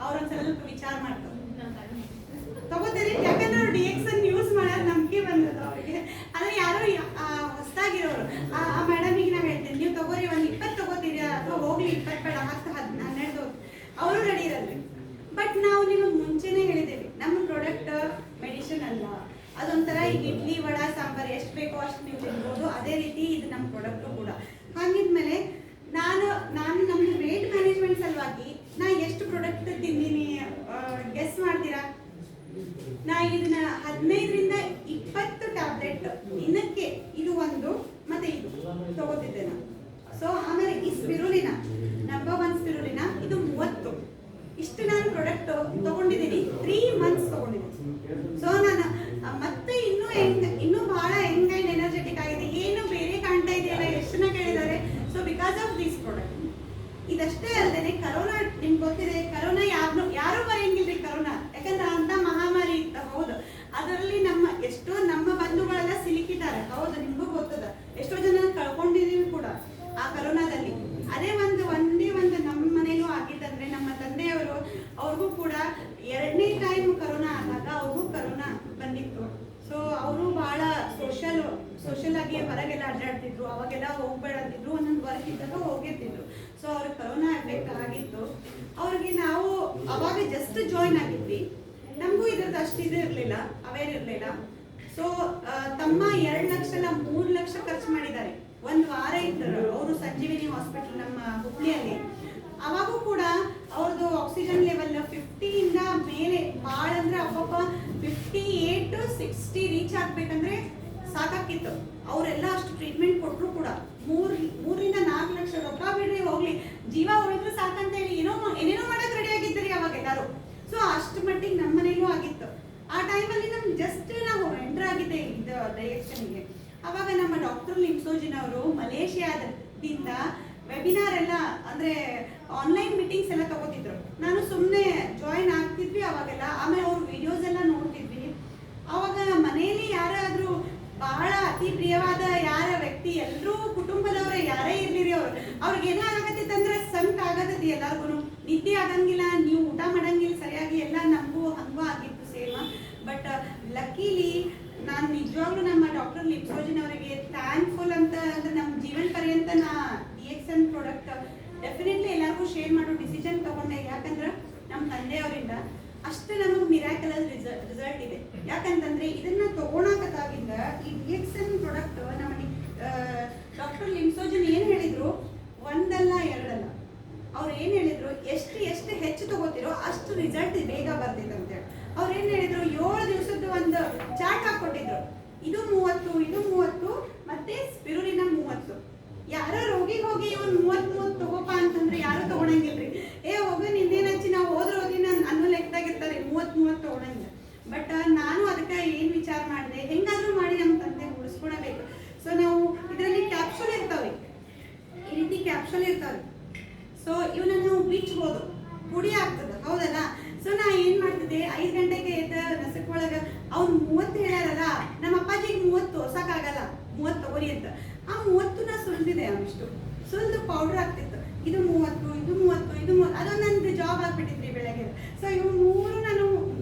ಅವ್ರೊಂದು ಸ್ವಲ್ಪ ವಿಚಾರ ಮಾಡ್ತಾರೆ. ತಗೋತೀರಿ? ಯಾಕಂದ್ರೆ ಅವ್ರು DXN ಯೂಸ್ ಮಾಡೋದು ನಂಬಿಕೆ ಬಂದದ ಅವ್ರಿಗೆ. ಅಂದ್ರೆ ಯಾರೋ ಹೊಸದಾಗಿರೋರು ಆ ಮೇಡಮಿಗೆ ನಾವು ಹೇಳ್ತೀನಿ, ನೀವು ತಗೋರಿ ಒಂದು 20 ತಗೋತೀರಿ ಅಥವಾ ಹೋಗ್ಲಿ 20 ಬೇಡ 10 12 ಅವರು ರೆಡಿ ಇರಲ್ರಿ. ಬಟ್ ನಾವು ನಿಮಗೆ ಮುಂಚೆನೇ ಹೇಳಿದ್ದೇವೆ, ನಮ್ಮ ಪ್ರಾಡಕ್ಟ್ ಮೆಡಿಸಿನ್ ಅಲ್ಲ, ಅದೊಂಥರ ಈಗ ಇಡ್ಲಿ ವಡಾ ಸಾಂಬಾರ್ ಎಷ್ಟು ಬೇಕೋ ಅಷ್ಟು ನೀವು ತಿನ್ಬೋದು. ಅದೇ ರೀತಿ ಇದು ನಮ್ಮ ಪ್ರಾಡಕ್ಟು ಕೂಡ. ಹಾಗಿದ್ಮೇಲೆ ನಾನು ನಮ್ದು ವೇಟ್ ಮ್ಯಾನೇಜ್ಮೆಂಟ್ ಸಲುವಾಗಿ ನಾ ಎಷ್ಟು ಪ್ರಾಡಕ್ಟ್ ತಿಂದೀನಿ ಗೆಸ್ ಮಾಡ್ತೀರಾ? ನಾ ಇದನ್ನ 15ರಿಂದ 20 ಟ್ಯಾಬ್ಲೆಟ್ ದಿನಕ್ಕೆ, ಇದು ಒಂದು ಮತ್ತೆ ಇದು ತಗೋತಿದ್ದೆ ನಾನು. ಸೊ ಆಮೇಲೆ ಈ ಸ್ಪಿರುಲಿನ ನಂಬರ್ 1 ಸ್ಪಿರುಲಿನ ಇದು 30. ಇಷ್ಟು ನಾನು ಪ್ರಾಡಕ್ಟ್ ತಗೊಂಡಿದ್ದೀನಿ. 3 ಮಂತ್ಸ್ ತಗೊಂಡಿದ್ದೀನಿ. ಸೊ ನಾನು ಮತ್ತೆ ಇನ್ನೂ ಬಹಳ ಯಂಗ್ ಅಂಡ್ ಎನರ್ಜೆಟಿಕ್ ಆಗಿದೆ. ಏನು ಬೇರೆ ಕಾಣ್ತಾ ಇದೆಯಲ್ಲ, ಎಷ್ಟು ಜನ ಕೇಳಿದ್ದಾರೆ. So because of this product. ಇದಷ್ಟೇ ಅಲ್ಲದೆ ಕರೋನಾ ನಿಮ್ಗೆ ಗೊತ್ತಿದೆ, ಕರೋನಾ ಯಾರು ಬರೆಯಂಗಿಲ್ರಿ ಕರೋನಾ, ಯಾಕಂದ್ರೆ ಅಂತ ಮಹಾಮಾರಿ ಇತ್ತು. ಹೌದು, ಅದರಲ್ಲಿ ನಮ್ಮ ಬಂಧುಗಳೆಲ್ಲ ಸಿಲುಕಿದ್ದಾರೆ. ಹೌದು, ನಿಮ್ಗೂ ಗೊತ್ತದ. ಎಷ್ಟೋ ಜನ ಕಳ್ಕೊಂಡಿದೀವಿ ಕೂಡ ಆ ಕರೋನಾದಲ್ಲಿ. ಅದೇ ಒಂದೇ ಒಂದು ನಮ್ಮ ಮನೇಲೂ ಆಗಿತ್ತಂದ್ರೆ ನಮ್ಮ ತಂದೆಯವರು, ಅವ್ರಿಗೂ ಕೂಡ 2ನೇ ಟೈಮ್ ಕರೋನಾ ಆದಾಗ ಅವ್ರಿಗೂ ಕರೋನಾ ಬಂದಿತ್ತು. ಸೊ ಅವರು ಬಹಳ ಸೋಷಲ್ ಆಗಿ ಹೊರಗೆಲ್ಲ ಅಡ್ಡಾಡ್ತಿದ್ರು. ಅವಾಗೆಲ್ಲ ಹೋಗ್ಬೇಡ ಅಂತಿದ್ರು. ಒಂದೊಂದು ವರ್ಕ್ ಇದ್ದಾಗ ಹೋಗಿರ್ತಿದ್ರು. ಸೊ ಅವ್ರಿಗೆ ಕರೋನಾ ಎಫೆಕ್ಟ್ ಆಗಿತ್ತು. ಅವ್ರಿಗೆ ನಾವು ಅವಾಗ ಜಸ್ಟ್ ಜಾಯಿನ್ ಆಗಿದ್ವಿ. ನಮಗೂ ಇದ್ರದ್ದು ಅಷ್ಟು ಇದು ಇರಲಿಲ್ಲ, ಅವೇರ್ ಇರಲಿಲ್ಲ. ಸೊ ತಮ್ಮ 2 ಲಕ್ಷ ಅಲ್ಲ 3 ಲಕ್ಷ ಖರ್ಚು ಮಾಡಿದ್ದಾರೆ. 1 ವಾರ ಇದ್ದರು ಅವರು ಸಂಜೀವಿನಿ ಹಾಸ್ಪಿಟಲ್ ನಮ್ಮ ಹುಬ್ಳಿಯಲ್ಲಿ. ಅವಾಗೂ ಕೂಡ ಅವ್ರದ್ದು ಆಕ್ಸಿಜನ್ ಲೆವೆಲ್ 50ಇಂದ ಮೇಲೆ ಭಾಳ ಅಂದ್ರೆ ಅಬ್ಬಬ್ಬ 58 to 60 ರೀಚ್ ಆಗ್ಬೇಕಂದ್ರೆ ಸಾಕಾಕಿತ್ತು. ಅವರೆಲ್ಲ ಅಷ್ಟು ಟ್ರೀಟ್ಮೆಂಟ್ ಕೊಟ್ಟರು ಕೂಡ 3ರಿಂದ 4 ಲಕ್ಷ ರೊಕ್ಕ ಬಿಡ್ರಿ, ಹೋಗ್ಲಿ ಜೀವ ಉಳಿದ್ರು ಸಾಕಂತ ಹೇಳಿ ಏನೇನೋ ಮಾಡಕ್ ರೆಡಿ ಆಗಿದ್ರಿ ಅವಾಗ ಎಲ್ಲರೂ. ಸೊ ಅಷ್ಟು ಮಟ್ಟಿಗೆ ನಮ್ಮ ಮನೇಲೂ ಆಗಿತ್ತು. ಆ ಟೈಮಲ್ಲಿ ನಮ್ಗೆ ಜಸ್ಟ್ ನಾವು ಎಂಟರ್ ಆಗಿದೆ ಇದು ಡೈರೆಕ್ಷನ್ಗೆ. ಅವಾಗ ನಮ್ಮ ಡಾಕ್ಟರ್ ಲಿಮ್ಸೋಜಿನ್ ಅವರು ಮಲೇಷಿಯಾದಿಂದ ವೆಬಿನಾರ್ ಎಲ್ಲ ಅಂದ್ರೆ ಆನ್ಲೈನ್ ಮೀಟಿಂಗ್ಸ್ ಎಲ್ಲ ತಗೋತಿದ್ರು. ನಾನು ಸುಮ್ಮನೆ ಜಾಯಿನ್ ಆಗ್ತಿದ್ವಿ ಅವಾಗೆಲ್ಲ. ಆಮೇಲೆ ಅವ್ರ ವಿಡಿಯೋಸ್ ಎಲ್ಲ ನೋಡ್ತಿದ್ವಿ. ಅವಾಗ ಮನೆಯಲ್ಲಿ ಯಾರಾದ್ರೂ ಬಹಳ ಅತಿ ಪ್ರಿಯವಾದ ಯಾರ ವ್ಯಕ್ತಿ, ಎಲ್ಲರೂ ಕುಟುಂಬದವರೇ ಯಾರೇ ಇರ್ಲಿರಿ ಅವ್ರಿಗೆ ಏನಾಗತ್ತಿತ್ತಂದ್ರೆ ಸಂಕಟ ಆಗತೈತಿ. ಎಲ್ಲಾರ್ಗು ನಿದ್ದೆ ಆಗಂಗಿಲ್ಲ, ನೀವು ಊಟ ಮಾಡಂಗಿಲ್ಲ ಸರಿಯಾಗಿ. ಎಲ್ಲ ನಮಗೂ ಹಂಗೂ ಆಗಿತ್ತು ಸೇಮ್. ಬಟ್ ಲಕ್ಕೀಲಿ ನಾನು ನಿಜವಾಗ್ಲೂ ನಮ್ಮ ಡಾಕ್ಟರ್ ಲಿಪ್ಸೋಜಿನ್ ಅವರಿಗೆ ಥ್ಯಾಂಕ್ಫುಲ್ ಅಂತ. ಅಂದ್ರೆ ನಮ್ಮ ಜೀವನ ಪರ್ಯಂತ ನಾ DXN ಪ್ರಾಡಕ್ಟ್ ಡೆಫಿನೆಟ್ಲಿ ಎಲ್ಲರಿಗೂ ಶೇರ್ ಮಾಡೋ ಡಿಸಿಷನ್ ತಗೊಂಡೆ. ಯಾಕಂದ್ರೆ ನಮ್ಮ ತಂದೆಯವರಿಂದ ಅಷ್ಟು ನಮಗೆ ಮಿರಾಕಲಸ್ ರಿಸಲ್ಟ್ ಇದೆ. ಯಾಕಂತಂದ್ರೆ ಇದನ್ನ ತಗೊಳಕತ್ತಾಗಿಂದ ಈ DXN ಪ್ರಾಡಕ್ಟ್ ನಮ್ಮ ಡಾಕ್ಟರ್ ಲಿಮ್ಸೋಜಿನ್ ಏನು ಹೇಳಿದ್ರು, 1 ಅಲ್ಲ 2 ಅಲ್ಲ, ಅವ್ರು ಏನು ಹೇಳಿದ್ರು, ಎಷ್ಟು ಹೆಚ್ಚು ತಗೋತಿರೋ ಅಷ್ಟು ರಿಸಲ್ಟ್ ಬೇಗ ಬರ್ತೈತೆ ಅಂತೇಳಿ. ಅವ್ರು ಏನು ಹೇಳಿದ್ರು, 7 ದಿವಸದ್ದು ಒಂದು ಚಾರ್ಟ್ ಹಾಕೊಟ್ಟಿದ್ರು. ಇದು 30, ಇದು 30 ಮತ್ತೆ ಸ್ಪಿರುಲಿನ 30. ಯಾರೋ ರೋಗಿಗೆ ಹೋಗಿ ಇವ್ನು 30 ತಗೋಪ ಅಂತಂದ್ರೆ ಯಾರು ತಗೊಳಂಗಿಲ್ರಿ. ಹೋಗಿ ನಿನ್ನೇನು ಹಚ್ಚಿ ನಾವು ಹೋದ್ರೆ ಅನ್ನೋ ಲೆಕ್ಕದಾಗಿರ್ತಾರೆ. 30 ತಗೊಳಂಗಿಲ್ಲ. ಬಟ್ ನಾನು ಅದಕ್ಕೆ ಏನು ವಿಚಾರ ಮಾಡಿದೆ, ಹೆಂಗಾದ್ರೂ ಮಾಡಿ ನಮ್ಮ ತಂದೆ ಉಳಿಸ್ಕೊಳಬೇಕು. ಸೊ ನಾವು ಇದರಲ್ಲಿ ಕ್ಯಾಪ್ಸೂಲ್ ಇರ್ತಾವೆ, ಈ ರೀತಿ ಕ್ಯಾಪ್ಸೂಲ್ ಇರ್ತಾವೆ. ಸೊ ಇವನ್ನ ನಾವು ಬಿಚ್ಚಬಹುದು, ಪುಡಿ ಆಗ್ತದೆ. ಹೌದಲ್ಲ? ಸೊ ನಾ ಏನ್ ಮಾಡ್ತಿದ್ದೆ, 5 ಗಂಟೆಗೆ ಎದ್ದ ನಸಕ್ ಒಳಗ ಅವ್ನು 30 ಹೇಳ್ಯಾರಲ್ಲ, ನಮ್ಮ ಅಪ್ಪಾಜಿಗೆ 30 ತೋರ್ಸಕ್ಕಾಗಲ್ಲ, 30 ತಗೋರಿ ಅಂತ. ಆ 30 ನಾ ಸುಲ್ದಿದೆ. ಅವಿಷ್ಟು ಸುಲ್ದು ಪೌಡರ್ ಆಗ್ತಿತ್ತು. ಇದು 30, ಇದು 30, ಇದು 30. ಅದೊಂದು ನಂದು ಜಾಬ್ ಆಗ್ಬಿಟ್ಟಿದ್ರಿ ಬೆಳಗ್ಗೆ. ಸೊ ಇವು 3 ನಾನು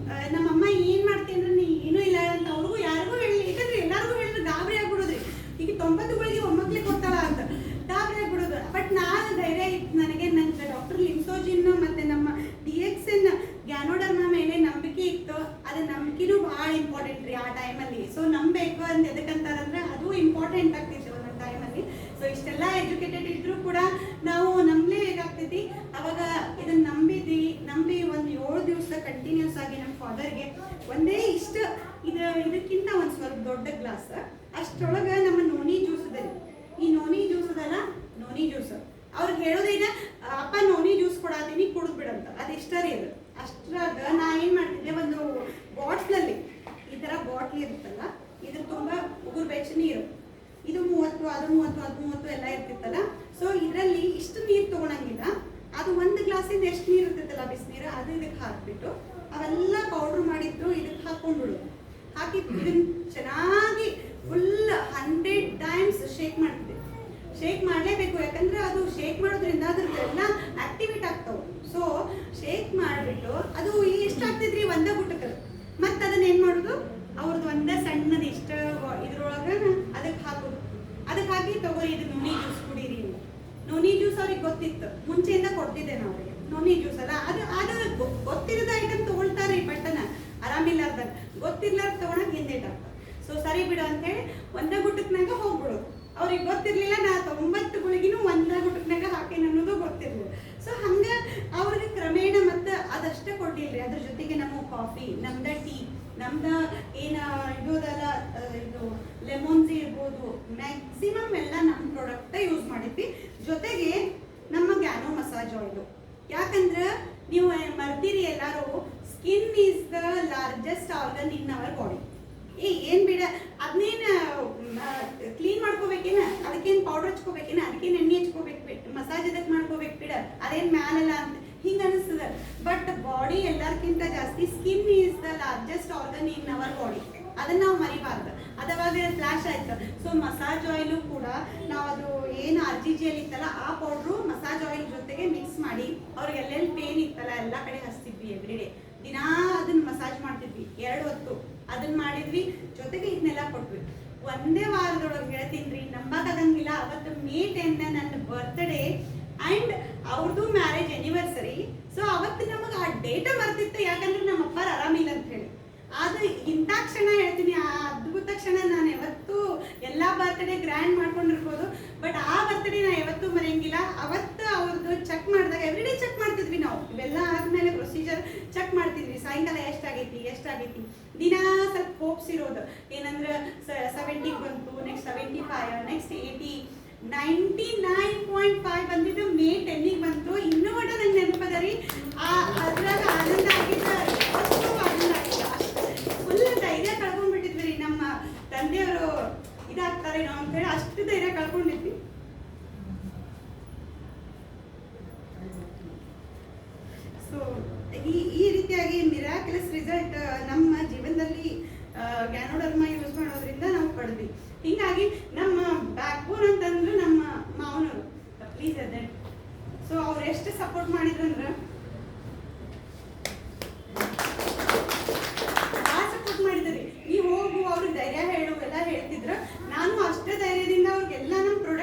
ನಮ್ಮಮ್ಮ ಏನ್ ಮಾಡ್ತೀನಿ ಅಂದ್ರೆ ನೀ ಏನೂ ಇಲ್ಲ ಅಂತ ಅವ್ರಿಗೂ ಯಾರಿಗೂ ಹೇಳಿ. ಯಾಕಂದ್ರೆ ಎಲ್ಲರಿಗೂ ಹೇಳಿದ್ರೆ ಗಾಬರಿ ಆಗ್ಬಿಡೋದ್ರಿ. ಈಗ 90 ಗಳಿಗೆ ಒಮ್ಮಕ್ಳಿಗೆ ಕೊಡ್ತಾಳ ಅಂತ ಗಾಬರಿ ಆಗ್ಬಿಡೋದು. ಬಟ್ ನಾನು ಧೈರ್ಯ ಇತ್ತು ನನಗೆ. ನಂಗೆ ಡಾಕ್ಟರ್ ಲಿಮ್ಸೋಜಿನ್ ಮತ್ತೆ ನಮ್ಮ DXN ಗ್ಯಾನೋಡರ್ಮಾ ಮೇಲೆ ನಂಬಿಕೆ ಇತ್ತು. ಅದು ನಂಬಿಕೆನೂ ಭಾಳ ಇಂಪಾರ್ಟೆಂಟ್ ರೀ ಆ ಟೈಮಲ್ಲಿ. ಸೊ ನಂಬೇಕು ಅಂತ ಎದಕ್ಕಂತಾರಂದ್ರೆ ಅದು ಇಂಪಾರ್ಟೆಂಟ್ ಆಗ್ತಿತ್ತು ಒಂದೊಂದು ಟೈಮಲ್ಲಿ. ಸೊ ಇಷ್ಟೆಲ್ಲ ಎಜುಕೇಟೆಡ್ ಇದ್ರೂ ಕೂಡ ನಾವು ನಂಬಲೇಬೇಕಾಗ್ತೈತಿ. ಅವಾಗ ಇದನ್ನ ನಂಬಿ ಒಂದು 7 ದಿವಸ ಕಂಟಿನ್ಯೂಸ್ ಆಗಿ ನಮ್ಮ ಫಾದರ್ಗೆ ಒಂದೇ ಇಷ್ಟು ಇದಕ್ಕಿಂತ ಒಂದು ಸ್ವಲ್ಪ ದೊಡ್ಡ ಗ್ಲಾಸ್ ಅಷ್ಟರೊಳಗೆ ನಮ್ಮ ನೋನಿ ಜ್ಯೂಸ್ ಇದೆ. ಈ ನೋನಿ ಜ್ಯೂಸ್ ಅದಲ್ಲ, ನೋನಿ ಜ್ಯೂಸ್ ಅವ್ರಿಗೆ ಹೇಳೋದೇನ, ಅಪ್ಪ ನೋನಿ ಜ್ಯೂಸ್ ಕೊಡಾತೀನಿ ಕುಡಿದ್ಬಿಡಂತ. ಅದು ಇಷ್ಟ ರೀ. ಅದು ಅಷ್ಟ್ರಾಗ ನಾ ಏನು ಮಾಡ್ತಿದ್ದೆ, ಒಂದು ಬಾಟ್ಲಲ್ಲಿ ಈ ಥರ ಬಾಟ್ಲಿ ಇರುತ್ತಲ್ಲ, ಇದ್ರ ತುಂಬ ಉಗುರು ಬೆಚ್ಚ ನೀರು, ಇದು 30 ಅದು 30 ಎಲ್ಲ ಇರ್ತಿತ್ತಲ್ಲ. ಸೊ ಇದರಲ್ಲಿ ಇಷ್ಟು ನೀರು ತಗೊಳಂಗಿಲ್ಲ. ಅದು ಒಂದು ಗ್ಲಾಸಿಂದ ಎಷ್ಟು ನೀರು ಇರ್ತೈತಲ್ಲ ಬಿಸಿನೀರು, ಅದು ಇದಕ್ಕೆ ಹಾಕ್ಬಿಟ್ಟು ಅವೆಲ್ಲ ಪೌಡ್ರ್ ಮಾಡಿದ್ದು ಇದಕ್ಕೆ ಹಾಕೊಂಡ್ಬಿಡು. ಹಾಕಿ ಇದನ್ನ ಚೆನ್ನಾಗಿ ಫುಲ್ 100 ಟೈಮ್ಸ್ ಶೇಕ್ ಮಾಡ್ತಿದ್ದೆ. ಶೇಕ್ ಮಾಡಲೇಬೇಕು, ಯಾಕಂದ್ರೆ ಅದು ಶೇಕ್ ಮಾಡೋದ್ರಿಂದ ಅದ್ರದ್ದೆಲ್ಲ ಆಕ್ಟಿವೇಟ್ ಆಗ್ತಾವೆ. ಸೊ ಶೇಕ್ ಮಾಡಿಬಿಟ್ಟು ಅದು ಎಷ್ಟು ಆಗ್ತಿದ್ರಿ ಒಂದೇ ಗುಟ್ಟಕ್ಕೆ, ಮತ್ತೆ ಅದನ್ನ ಏನು ಮಾಡೋದು, ಅವ್ರದ್ದು ಒಂದೇ ಸಣ್ಣದು ಇಷ್ಟ ಇದ್ರೊಳಗೆ ಅದಕ್ಕೆ ಹಾಕೋದು. ಅದಕ್ಕೆ ಹಾಕಿ ತಗೋರಿ ಇದು ನೋನಿ ಜ್ಯೂಸ್ ಕುಡೀರಿ. ನೋನಿ ಜ್ಯೂಸ್ ಅವ್ರಿಗೆ ಗೊತ್ತಿತ್ತು, ಮುಂಚೆಯಿಂದ ಕೊಡ್ತಿದ್ದೆ ನಾವು ಅವ್ರಿಗೆ. ನೋನಿ ಜ್ಯೂಸ್ ಅಲ್ಲ ಅದು ಗೊತ್ತಿರೋದ ಐಟಮ್ ತಗೊಳ್ತಾರೆ ಈ ಪಟ್ಟನ ಆರಾಮಿಲ್ಲಾರ್ದಾಗ, ಗೊತ್ತಿರ್ಲಾರ್ದ ತಗೊಳಕ್ ಹಿಂದೇಟಾಗ್ತದೆ. ಸೊ ಸರಿ ಬಿಡು ಅಂತೇಳಿ ಒಂದೇ ಗುಟ್ಟಕ್ನಾಗ ಹೋಗ್ಬಿಡೋದು. ಅವ್ರಿಗೆ ಗೊತ್ತಿರ್ಲಿಲ್ಲ ನಾ 90 ಗುಳಿಗಿನೂ ಒಂದೇ ಗುಟ್ಟಕ್ನಾಗ ಹಾಕೇನೆ ಅನ್ನೋದು ಗೊತ್ತಿರ್ಲಿಲ್ಲ. ಸೊ ಹಂಗೆ ಅವ್ರಿಗೆ ಕ್ರಮೇಣ ಮತ್ತೆ ಅದಷ್ಟೇ ಕೊಟ್ಟಿಲ್ರಿ, ಅದ್ರ ಜೊತೆಗೆ ನಮ್ಮ ಕಾಫಿ, ನಮ್ದ ಟೀ, ನಮ್ದ ಏನ ಇರೋದಲ್ಲ ಇದು ಲೆಮನ್ಸ್ ಇರ್ಬೋದು, ಮ್ಯಾಕ್ಸಿಮಮ್ ಎಲ್ಲ ನಮ್ಮ ಪ್ರಾಡಕ್ಟ್ ಯೂಸ್ ಮಾಡಿದ್ವಿ. ಜೊತೆಗೆ ನಮ್ಮ ಗ್ಯಾನೋ ಮಸಾಜ್ ಆಯಿಲು. ಯಾಕಂದ್ರೆ ನೀವು ಮರ್ತೀರಿ ಎಲ್ಲರೂ, skin is the largest organ in our body. ಏನ್ ಬಿಡ ಅದನ್ನೇನು ಕ್ಲೀನ್ ಮಾಡ್ಕೋಬೇಕೇನ, ಅದಕ್ಕೇನು ಪೌಡರ್ ಹಚ್ಕೋಬೇಕೇನ, ಅದಕ್ಕೇನು ಎಣ್ಣೆ ಹಚ್ಕೋಬೇಕು, ಮಸಾಜ್ ಅದಕ್ಕೆ ಮಾಡ್ಕೋಬೇಕು ಬಿಡ, ಅದೇನು ಮ್ಯಾಲಲ್ಲ ಅಂತ ಹಿಂಗೆ ಅನಿಸ್ತದ. ಬಟ್ ಬಾಡಿ ಎಲ್ಲರಿಗಿಂತ ಜಾಸ್ತಿ skin is the largest organ in our body. ಅದನ್ನ ನಾವು ಮರಿಬಾರ್ದು. ಅದಾವಾಗ ಫ್ಲಾಶ್ ಆಯ್ತು. ಸೊ ಮಸಾಜ್ ಆಯಿಲು ಕೂಡ ನಾವು ಅದು ಏನು RGGL ಇತ್ತಲ್ಲ ಆ ಪೌಡ್ರು ಮಸಾಜ್ ಆಯಿಲ್ ಜೊತೆಗೆ ಮಿಕ್ಸ್ ಮಾಡಿ ಅವ್ರಿಗೆ ಎಲ್ಲೆಲ್ಲಿ ಪೇನ್ ಇತ್ತಲ್ಲ ಎಲ್ಲ ಕಡೆ ಹಚ್ತಿದ್ವಿ. ಎವ್ರಿಡೇ ದಿನಾ ಅದನ್ನ ಮಸಾಜ್ ಮಾಡ್ತಿದ್ವಿ 2 ಹೊತ್ತು ಅದನ್ನ ಮಾಡಿದ್ವಿ. ಜೊತೆಗೆ ಇದನ್ನೆಲ್ಲ ಕೊಟ್ವಿ. ಒಂದೇ ವಾರದೊಳಗೆ ಹೇಳ್ತೀನಿ, ನಂಬಕ್ಕಾಗಂಗಿಲ್ಲ. ಅವತ್ತು May 10 ನನ್ನ ಬರ್ತ್ಡೇ ಆ್ಯಂಡ್ ಅವ್ರದ್ದು ಮ್ಯಾರೇಜ್ ಆ್ಯನಿವರ್ಸರಿ. ಸೊ ಅವತ್ತು ನಮಗೆ ಆ ಡೇಟ ಬರ್ತಿತ್ತು, ಯಾಕಂದ್ರೆ ನಮ್ಮ ಅಪ್ಪಾರ ಆರಾಮಿಲ್ಲ ಅಂತ ಹೇಳಿ. ಅದು ಇಂಥ ಕ್ಷಣ ಹೇಳ್ತೀನಿ, ಆ ಅದ್ಭುತ ಕ್ಷಣ ನಾನು ಯಾವತ್ತೂ ಎಲ್ಲ ಬರ್ತ್ಡೇ ಗ್ರ್ಯಾಂಡ್ ಮಾಡ್ಕೊಂಡಿರ್ಬೋದು, ಬಟ್ ಆ ಬರ್ತ್ಡೇ ನಾ ಯಾವತ್ತೂ ಮರೆಯಂಗಿಲ್ಲ. ಅವತ್ತು ಅವ್ರದ್ದು ಚೆಕ್ ಮಾಡಿದಾಗ ಎವ್ರಿಡೇ ಚೆಕ್ ಮಾಡ್ತಿದ್ವಿ ನಾವು. ಇವೆಲ್ಲ ಆದ್ಮೇಲೆ ಪ್ರೊಸೀಜರ್ ಚೆಕ್ ಮಾಡ್ತಿದ್ವಿ. ಸಾಯಂಕಾಲ ಎಷ್ಟಾಗೈತಿ ದಿನ ಸ್ವಲ್ಪ ಹೋಪ್ಸ್ ಇರೋದು ಏನಂದ್ರೆ 70 ಬಂತು, ನೆಕ್ಸ್ಟ್ 75, ನೆಕ್ಸ್ಟ್ 80, 99.5 ಬಂದಿದ್ದು May 10 ಬಂತು. ಇನ್ನೂ ಒಟ್ಟ ನಂಗೆ ನೆನಪದ ರೀ. ಅದ್ರಾಗ ಆನಂದ ಆಗಿದ್ದ, ಅಷ್ಟು ಆನಂದ ಆಗಿಲ್ಲ, ಫುಲ್ ಧೈರ್ಯ ಕಳ್ಕೊಂಡ್ಬಿಟ್ಟಿದ್ವಿ ರೀ. ನಮ್ಮ ತಂದೆಯವರು ಇದಾಗ್ತಾರೇನೋ ಅಂತೇಳಿ ಅಷ್ಟು ಧೈರ್ಯ ಕಳ್ಕೊಂಡಿದ್ವಿ. ಸೊ ಈ ರೀತಿಯಾಗಿ ಮಿರಾಕ್ಯುಲಸ್ ರಿಸಲ್ಟ್ ನಮ್ಮ ಜೀವನದಲ್ಲಿ ಗ್ಯಾನೋಡರ್ಮಾ ಯೂಸ್ ಮಾಡೋದ್ರಿಂದ ನಾವು ಪಡೆದ್ವಿ. ಹೀಗಾಗಿ ನಮ್ಮ ಬ್ಯಾಕ್ ಬೋನ್ ಅಂತಂದ್ರೆ ನಮ್ಮ ಮಾವನವರು, ಪ್ಲೀಸ್ ಅದೇ. ಸೊ ಅವ್ರು ಎಷ್ಟು ಸಪೋರ್ಟ್ ಮಾಡಿದ್ರಂದ್ರೆ ಸಪೋರ್ಟ್ ಮಾಡಿದ್ರಿ. ನೀವು ಹೋಗು, ಅವ್ರಿಗೆ ಧೈರ್ಯ ಹೇಳು ಎಲ್ಲ ಹೇಳ್ತಿದ್ರು. ನಾನು ಅಷ್ಟೇ ಧೈರ್ಯದಿಂದ ಅವ್ರಿಗೆಲ್ಲ ನಮ್ಮ ಪ್ರಾಡಕ್ಟ್